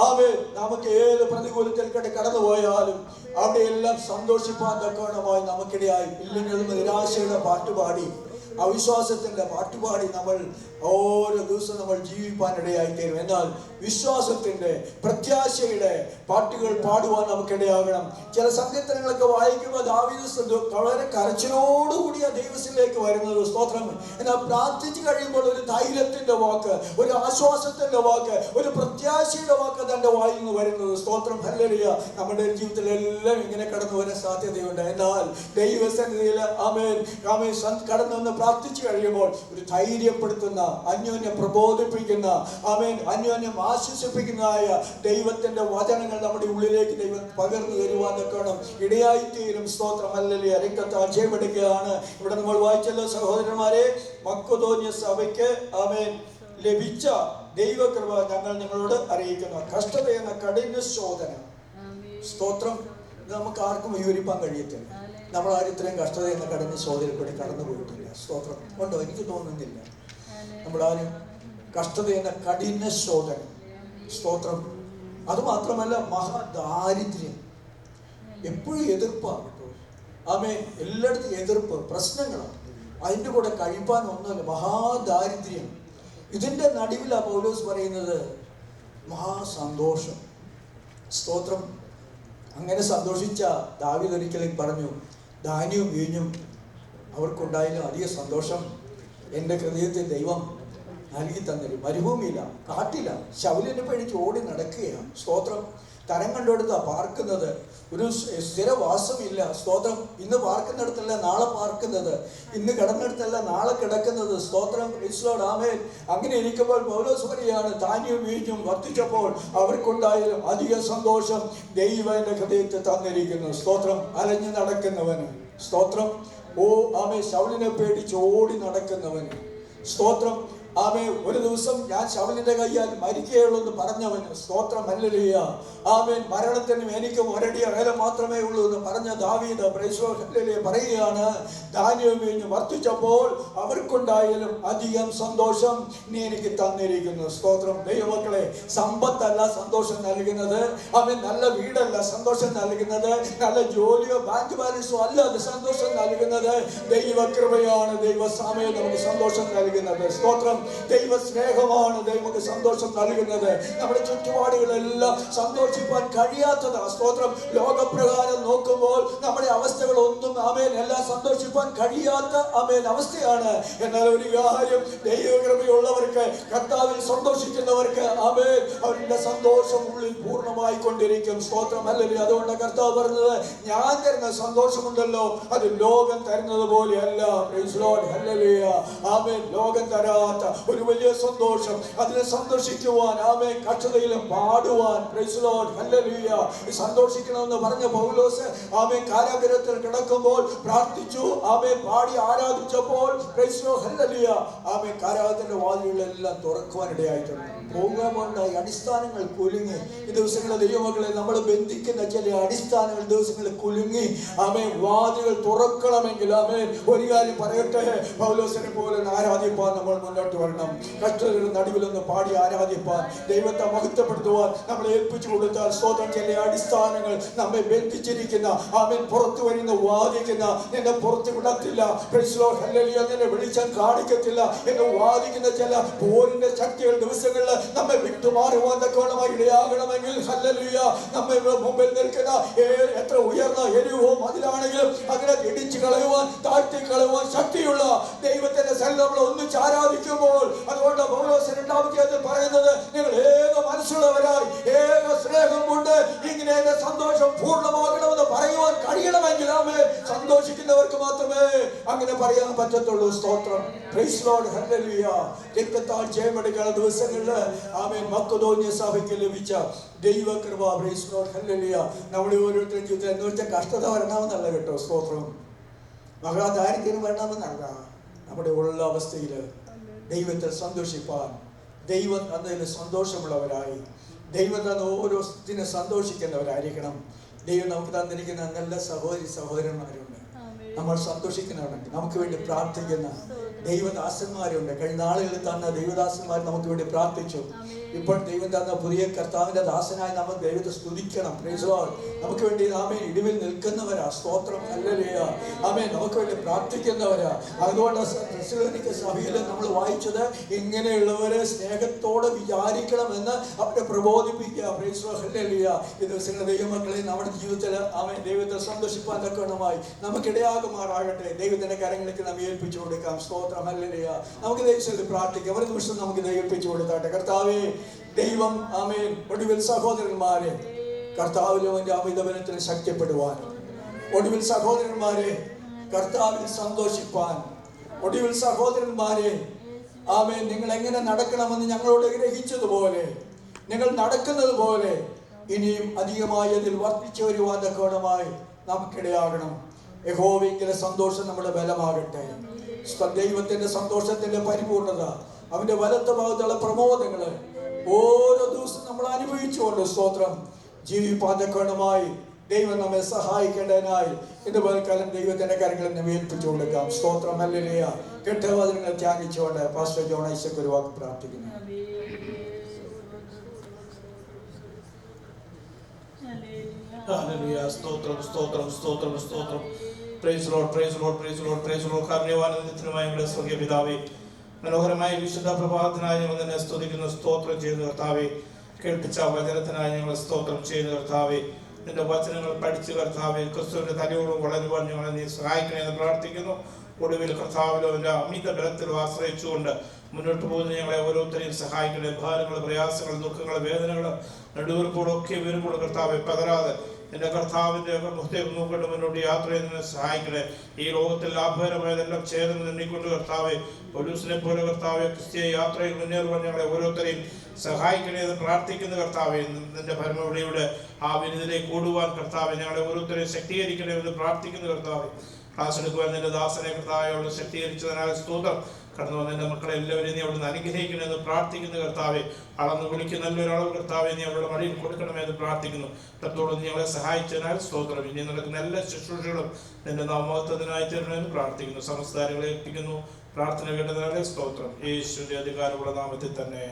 ആമേൻ, നമുക്ക് ഏത് പ്രതികൂലത്തിൽ കടന്നു പോയാലും അവിടെയെല്ലാം സന്തോഷിപ്പാൻ തക്കവണ്ണമായി നമുക്കിടയായി. ഇല്ലെങ്കിൽ നിരാശയുടെ പാട്ടുപാടി, അവിശ്വാസത്തിന്റെ പാട്ടുപാടി നമ്മൾ ഓരോ ദിവസവും നമ്മൾ ജീവിപ്പാനിടയായി തീരും. എന്നാൽ വിശ്വാസത്തിന്റെ, പ്രത്യാശയുടെ പാട്ടുകൾ പാടുവാൻ നമുക്കിടയാകണം. ചില സങ്കീർത്തനങ്ങളൊക്കെ വായിക്കുമ്പോൾ ദാവീദ് വളരെ കരച്ചിലോടുകൂടിയ ദൈവത്തിലേക്ക് വരുന്നത്. സ്തോത്രം. എന്നാൽ പ്രാർത്ഥിച്ചു കഴിയുമ്പോൾ ഒരു ധൈര്യത്തിന്റെ വാക്ക്, ഒരു ആശ്വാസത്തിന്റെ വാക്ക്, ഒരു പ്രത്യാശയുടെ വാക്ക് തന്റെ വായിൽ നിന്ന് വരുന്നത്. സ്തോത്രം. ഹല്ലേലൂയ. നമ്മുടെ ജീവിതത്തിലെല്ലാം ഇങ്ങനെ കടന്നു വരാൻ സാധ്യതയുണ്ട്. എന്നാൽ ദൈവസന്നിധിയിൽ ആമേൻ ആമേൻ കടന്നു വന്ന് പ്രാർത്ഥിച്ചു കഴിയുമ്പോൾ ഒരു ധൈര്യപ്പെടുത്തുന്ന, അന്യോന്യം പ്രബോധിപ്പിക്കുന്ന, ആമേൻ, അന്യോന്യം ആശ്വസിപ്പിക്കുന്നതായ ദൈവത്തിന്റെ വചനങ്ങൾ നമ്മുടെ ഉള്ളിലേക്ക് ദൈവം പകർന്നു തരുവാനൊക്കെ ഇടയായിത്തീരും. സ്തോത്രം. ഹല്ലേലൂയ. രക്തത്താൽ ജയമെടുക്കുകയാണ്. ഇവിടെ നമ്മൾ വായിച്ചല്ലോ സഹോദരന്മാരെ, മക്കദോന്യ സഭയ്ക്ക് ആമേൻ ലഭിച്ച ദൈവകൃപ ഞങ്ങൾ നിങ്ങളോട് അറിയിക്കുന്നു. കഷ്ടത എന്ന കഠിന ശോധന. സ്തോത്രം. നമുക്ക് ആർക്കും വിവരിപ്പാൻ കഴിയത്തില്ല. നമ്മൾ ആരും ഇത്രയും കഷ്ടത എന്ന കഠിന ശോധനയിൽക്കൂടി കടന്നു പോയിട്ടില്ല. സ്തോത്രം. ഉണ്ടോ? എനിക്ക് തോന്നുന്നില്ല. നമ്മളാരും കഷ്ടത എന്ന കഠിന ശോധന. സ്തോത്രം. അതുമാത്രമല്ല, മഹാദാരിദ്ര്യം. എപ്പോഴും എതിർപ്പാണ്. ആമേൻ. എല്ലായിടത്തും എതിർപ്പ്, പ്രശ്നങ്ങളാണ്. അതിൻ്റെ കൂടെ കഴിപ്പാൻ ഒന്നുമില്ല. മഹാദാരിദ്ര്യം. ഇതിൻ്റെ നടുവിലാണ് പൗലോസ് പറയുന്നത് മഹാസന്തോഷം. സ്തോത്രം. അങ്ങനെ സന്തോഷിച്ച ദാവീദ് ഒരിക്കലും പറഞ്ഞു, ധാന്യവും വീഞ്ഞും അവർക്കുണ്ടായാലും അധിക സന്തോഷം എൻ്റെ ഹൃദയത്തിൽ ദൈവം നൽകി തന്നിരും. മരുഭൂമിയില്ല, കാട്ടില്ല, ശൗലിനെ പേടിച്ച് ഓടി നടക്കുകയാണ്. സ്തോത്രം. തരം കണ്ടെടുത്താ പാർക്കുന്നത്. ഒരു സ്ഥിരവാസമില്ല. സ്തോത്രം. ഇന്ന് പാർക്കുന്നിടത്തല്ല നാളെ പാർക്കുന്നത്, ഇന്ന് കിടന്നിടത്തല്ല നാളെ കിടക്കുന്നത്. സ്തോത്രം. ആമേൻ. അങ്ങനെ ഇരിക്കുമ്പോൾ പൗലോസ് പറയുകയാണ്, ധാന്യവും വീഞ്ഞും വർദ്ധിച്ചപ്പോൾ അവർക്കുണ്ടായാലും അധിക സന്തോഷം ദൈവം എൻ്റെ ഹൃദയത്തിൽ തന്നിരിക്കുന്നു. സ്തോത്രം. അലഞ്ഞു നടക്കുന്നവന്. സ്തോത്രം. ഓ ആമേ, ശൗലിനെ പേടിച്ച് ഓടി നടക്കുന്നവന്. സ്തോത്രം. ആമേ, ഒരു ദിവസം ഞാൻ ശൗലിന്റെ കയ്യാൽ മരിക്കുകയുള്ളൂ എന്ന് പറഞ്ഞവന്. സ്തോത്രം. ഹല്ലേലൂയ. ആമേൻ. മരണത്തിനും എനിക്കും ഒരടി അകലം മാത്രമേ ഉള്ളൂ എന്ന് പറഞ്ഞ ദാവീദ് പറയുകയാണ്, ധാന്യവും വീഞ്ഞും വർദ്ധിച്ചപ്പോൾ അവർക്കുണ്ടായാലും അധികം സന്തോഷം നീ എനിക്ക് തന്നിരിക്കുന്നു. സ്തോത്രം. ദൈവമക്കളെ, സമ്പത്തല്ല സന്തോഷം നൽകുന്നത്. ആമേൻ. നല്ല വീടല്ല സന്തോഷം നൽകുന്നത്. നല്ല ജോലിയോ ബാങ്ക് ബാലൻസോ അല്ല അത് സന്തോഷം നൽകുന്നത്. ദൈവകൃപയാണ്, ദൈവസാമയം നമുക്ക് സന്തോഷം നൽകുന്നത്. സ്തോത്രം. ദൈവ സ്നേഹമാണ് നമുക്ക് സന്തോഷം നൽകുന്നത്. നമ്മുടെ ചുറ്റുപാടുകളെല്ലാം സന്തോഷിപ്പാൻ കഴിയാത്തതാ. സ്തോത്രം. ലോകപ്രകാരം നോക്കുമ്പോൾ നമ്മുടെ അവസ്ഥകളൊന്നും ആമേൻ എല്ലാം സന്തോഷിപ്പാൻ കഴിയാത്ത ആമേൻ അവസ്ഥയാണ്. എന്നാൽ ഒരു കാര്യം, ദൈവകൃപയുള്ളവർക്ക്, കർത്താവിൽ സന്തോഷിക്കുന്നവർക്ക് ആമേൻ അവരുടെ സന്തോഷം ഉള്ളിൽ പൂർണ്ണമായി കൊണ്ടിരിക്കും. സ്തോത്രം. ഹല്ലേലൂയ. അതുകൊണ്ട് കർത്താവ് പറഞ്ഞത്, ഞാൻ തരുന്ന സന്തോഷമുണ്ടല്ലോ അത് ലോകം തരുന്നത് പോലെയല്ല. Praise Lord. ഹല്ലേലൂയ. ആമേൻ. ലോകം തരാത്ത ഒരു വലിയ സന്തോഷം, അതിനെ സന്തോഷിക്കുവാൻ ആമേൻ കഷ്ടതയിലും പാടുവാൻ. Price Lord. ഹല്ലേലൂയ. സന്തോഷിക്കണമെന്ന് പറഞ്ഞ പൗലോസ് ആമേൻ കാരാഗൃഹത്തിൽ കിടക്കുമ്പോൾ പ്രാർത്ഥിച്ചു, ആമേൻ പാടി ആരാധിച്ചപ്പോൾ പ്രൈസ് ലോർഡ്. ഹല്ലേലൂയ. ആമേൻ കാരാഗൃഹത്തിന്റെ വാതിലുകളെല്ലാം തുറക്കുവാനിടയായിട്ടുണ്ട്. പോകുമ്പോണ്ടായി അടിസ്ഥാനങ്ങൾ കുലുങ്ങി. ഈ ദിവസങ്ങളിലെ ദൈവമക്കളെ നമ്മൾ ബന്ധിക്കുന്ന ചില അടിസ്ഥാനങ്ങൾ ദിവസങ്ങളിൽ കുലുങ്ങി. ആമേൻ വാതിലുകൾ തുറക്കണമെങ്കിൽ ആമേൻ ഒരു കാര്യം പറയട്ടെ, പൗലോസിനെ പോലെ ആരാധിപ്പാൻ നമ്മൾ മുന്നോട്ട് വരണം. കഷ്ടതയുടെ നടുവിലൊന്ന് പാടി ആരാധിപ്പാൻ, ദൈവത്തെ മഹത്വപ്പെടുത്തുവാൻ നമ്മളെ ഏൽപ്പിച്ചു കൊടുത്താൽ സ്തോത്രം. ചില അടിസ്ഥാനങ്ങൾ നമ്മെ ബന്ധിച്ചിരിക്കുന്ന ആമേൻ പുറത്തു വരുന്ന വാദിക്കുന്ന, നിന്നെ പുറത്ത് വിടത്തില്ല. Praise Lord. ഹല്ലേലൂയ. നിന്നെ വെളിച്ചം കാണിക്കത്തില്ല എന്ന് വാദിക്കുന്ന ചില പോരിന്റെ ശക്തികൾ ദിവസങ്ങളിൽ നമ്മെ വിട്ടുമാറുവാൻ തക്കവണ്ണമായി ഇടയാകണമെങ്കിൽ ഹല്ലേലൂയ നമ്മെ മുമ്പിൽ നിൽക്കുന്ന എത്ര ഉയർന്ന എരിവോ മതിലാണെങ്കിലും അങ്ങനെ ഇടിച്ചു കളയുവാൻ, താഴ്ത്തി കളയുവാൻ ശക്തിയുള്ള ദൈവത്തിന്റെ സന്നിധിയിൽ നമ്മൾ ഒന്നിച്ച് ആരാധിക്കുമ്പോൾ, അതുകൊണ്ട് പൗലോസ് രണ്ടാമത്തെ പറയുന്നത്, നിങ്ങൾ ഏക മനസ്സുള്ളവരായി ഏക സ്നേഹം കൊണ്ട് ഇങ്ങനെ എന്റെ സന്തോഷം പൂർണ്ണമാകണമെന്ന് പറയുവാൻ കഴിയണമെങ്കിൽ ആമേൻ സന്തോഷിക്കുന്നവർക്ക് മാത്രമേ അങ്ങനെ പറയാൻ പറ്റത്തുള്ളൂ. സ്തോത്രം. Praise Lord. ഹല്ലേലൂയ. രക്തത്താൽ ജയമെടുക്കുന്ന ദിവസങ്ങളിൽ ആമേൻ മക്കദോന്യ സഭയ്ക്ക് ലഭിച്ച ദൈവകൃപ. Praise Lord. ഹല്ലേലൂയ. നമ്മുടെ ഓരോരുത്തരും ജീവിതത്തിൽ എന്ന് വെച്ചാൽ കഷ്ടത വരണമെന്നല്ല കേട്ടോ. സ്തോത്രം. മഹാദാരിദ്ര്യം വരണമെന്നല്ല. നമ്മുടെ ഉള്ള അവസ്ഥയിൽ ദൈവത്തിൽ സന്തോഷിപ്പാൻ, ദൈവം തന്നതിൽ സന്തോഷമുള്ളവരായി, ദൈവം തന്ന ഓരോ ദിനം സന്തോഷിക്കുന്നവരായിരിക്കണം. ദൈവം നമുക്ക് തന്നിരിക്കുന്ന നല്ല സഹോദരി സഹോദരന്മാരുണ്ട്. നമ്മൾ സന്തോഷിക്കുന്നവരുണ്ട്. നമുക്ക് വേണ്ടി പ്രാർത്ഥിക്കുന്ന ദൈവദാസന്മാരുണ്ട്. കഴിഞ്ഞ നാളുകളിൽ തന്ന ദൈവദാസന്മാർ നമുക്ക് വേണ്ടി പ്രാർത്ഥിച്ചു. ഇപ്പോൾ ദൈവം തന്ന പുതിയ കർത്താവിന്റെ ദാസനായി നമ്മൾ ദൈവത്തെ സ്തുതിക്കണം. Praise Lord. നമുക്ക് വേണ്ടി ആമേൻ ഇടിവിൽ നിൽക്കുന്നവരാ. സ്തോത്രം. ഹല്ലേലൂയ. ആമേൻ നമുക്ക് വേണ്ടി പ്രാർത്ഥിക്കുന്നവരാ. അതുകൊണ്ട് തെസ്സലോനിക്ക സഭയിൽ നമ്മൾ വായിച്ചത്, ഇങ്ങനെയുള്ളവരെ സ്നേഹത്തോടെ വിചാരിക്കണമെന്ന് അവരെ പ്രബോധിപ്പിക്കുക. Price Lord. ഹല്ലേലൂയ. ഈ ദിവസങ്ങളിൽ ദൈവമക്കളെ നമ്മുടെ ജീവിതത്തിൽ ആമേൻ ദൈവത്തെ സന്തോഷിപ്പാൻ തക്കവണ്ണമായി നമുക്കിടയാകുമാറാകട്ടെ. ദൈവത്തിന്റെ കരങ്ങളിലേക്ക് നാം ഏൽപ്പിച്ചു കൊടുക്കാം. സ്തോത്രം. ഹല്ലേലൂയ. നമുക്ക് ദൈവത്തിൽ പ്രാർത്ഥിക്കാം. ഒരു നിമിഷം നമുക്ക് ഏൽപ്പിച്ചു കൊടുത്താട്ടെ. കർത്താവേ, ദൈവം ആമേൻ ഒടുവിൽ സഹോദരന്മാരെ കർത്താവിലും അവന്റെ അമിതബലത്തിൽ ശക്തിപ്പെടുവാൻ, ഒടുവിൽ സഹോദരന്മാരെ കർത്താവിൽ സന്തോഷിപ്പാൻ, ഒടുവിൽ സഹോദരന്മാരെ ആമേൻ നിങ്ങൾ എങ്ങനെ നടക്കണമെന്ന് ഞങ്ങളോട് ഗ്രഹിച്ചതുപോലെ നിങ്ങൾ നടക്കുന്നത് പോലെ ഇനിയും അധികമായി അതിൽ വർദ്ധിച്ചു വരുവാൻ തക്കവണ്ണമായി നമുക്കിടയാകണം. യഹോവയെങ്കിലെ സന്തോഷം നമ്മുടെ ബലമാകട്ടെ. ദൈവത്തിന്റെ സന്തോഷത്തിന്റെ പരിപൂർണത, അവന്റെ വലത്ത ഭാഗത്തുള്ള പ്രമോദങ്ങള് ഓരോ ദിവസം നമ്മൾ അനുഭവിച്ചുകൊണ്ട് സ്തോത്രം ജീവിപ്പാൻ തക്കവണ്ണമായി ദൈവം നമ്മെ സഹായിക്കേണ്ടതിനായി ഇന്ന് പകൽക്കാലം ദൈവത്തിന്റെ കാര്യങ്ങൾ നമ്മെ ഏൽപ്പിച്ചു കൊടുക്കാം. സ്തോത്രം. ഹല്ലേലൂയ. കെട്ടവാദങ്ങൾ ത്യാഗിച്ചുകൊണ്ട് പാസ്റ്റർ ജോൺ ഐസക് ഒരു വാക്ക് പ്രാർത്ഥിക്കുന്നു. ഹല്ലേലൂയ. സ്തോത്രം സ്തോത്രം സ്തോത്രം സ്തോത്രം. Praise Lord praise Lord praise Lord praise Lord. കാരുണ്യവാനന്ദത്തിനുമായ ഞങ്ങളുടെ സ്വർഗ്ഗീയ പിതാവേ, മനോഹരമായ വിശുദ്ധ പ്രഭാതത്തിനായി ഞങ്ങൾ നിന്നെ സ്തുതിക്കുന്നു. സ്തോത്രം ചെയ്യുന്ന കർത്താവേ, കേൾപ്പിച്ച വചനത്തിനായി ഞങ്ങൾ സ്തോത്രം ചെയ്യുന്ന കർത്താവേ, നിന്റെ വചനങ്ങൾ പഠിച്ച് കർത്താവേ ക്രിസ്തുവിന്റെ തലയോടും വളരുവാൻ ഞങ്ങളെ നീ സഹായിക്കണമെന്ന് പ്രാർത്ഥിക്കുന്നു. ഒടുവിൽ കർത്താവിലോ അവന്റെ അമിത ബലത്തിലും ആശ്രയിച്ചുകൊണ്ട് മുന്നോട്ട് പോകുന്ന ഞങ്ങളെ ഓരോരുത്തരെയും സഹായിക്കണേ. ഭാരങ്ങൾ, പ്രയാസങ്ങൾ, ദുഃഖങ്ങൾ, വേദനകൾ, നെടുവീർപ്പുകളൊക്കെ വരുമ്പോൾ കർത്താവെ പതരാതെ എന്റെ കർത്താവിന്റെ മുഖത്തേക്ക് നോക്കിയിട്ട് മുന്നോട്ട് യാത്ര ചെയ്യുന്നതിനെ സഹായിക്കണേ. ഈ ലോകത്തിൽ ലാഭകരമായതെല്ലാം ചേർന്ന് നിന്നിക്കൊണ്ട് കർത്താവെ പൗലോസിനെ പോലെ കർത്താവെ ക്രിസ്തീയ യാത്രയിൽ മുന്നേറുവാൻ ഞങ്ങളെ ഓരോരുത്തരെയും സഹായിക്കണേ എന്ന് പ്രാർത്ഥിക്കുന്ന കർത്താവെ, നിന്റെ പരമവിളിയുടെ ആ വിരുദിലേക്ക് കൂടുവാൻ കർത്താവെ ഞങ്ങളെ ഓരോരുത്തരെയും ശക്തീകരിക്കണേ എന്ന് പ്രാർത്ഥിക്കുന്ന കർത്താവെ, ക്ലാസ് എടുക്കുവാൻ നിന്റെ ദാസനെ കർത്താവെ അവിടെ ശക്തീകരിച്ചതിനാൽ സ്തോത്രം. കടന്നു വന്ന എൻ്റെ മക്കളെ എല്ലാവരെയും നീ അവിടുന്ന് അനുഗ്രഹിക്കണമെന്ന് പ്രാർത്ഥിക്കുന്ന കർത്താവെ, അളന്ന് വിളിക്കുന്ന നല്ലൊരളവ് കർത്താവെ നീ അവരുടെ മടിയിൽ കൊടുക്കണമെന്ന് പ്രാർത്ഥിക്കുന്നു. കർത്താവോട് നീ അവളെ സഹായിച്ചതിനാൽ സ്തോത്രം. ഇനി നടക്കുന്ന എല്ലാ ശുശ്രൂഷകളും നിന്റെ നാമത്വത്തിനായി തീരണമെന്ന് പ്രാർത്ഥിക്കുന്നു. സമസ്താരങ്ങളെ ഏൽപ്പിക്കുന്നു. പ്രാർത്ഥന കേട്ടതിനാലേ സ്തോത്രം. യേശുവിന്റെ അധികാരമുള്ള നാമത്തിൽ തന്നെ.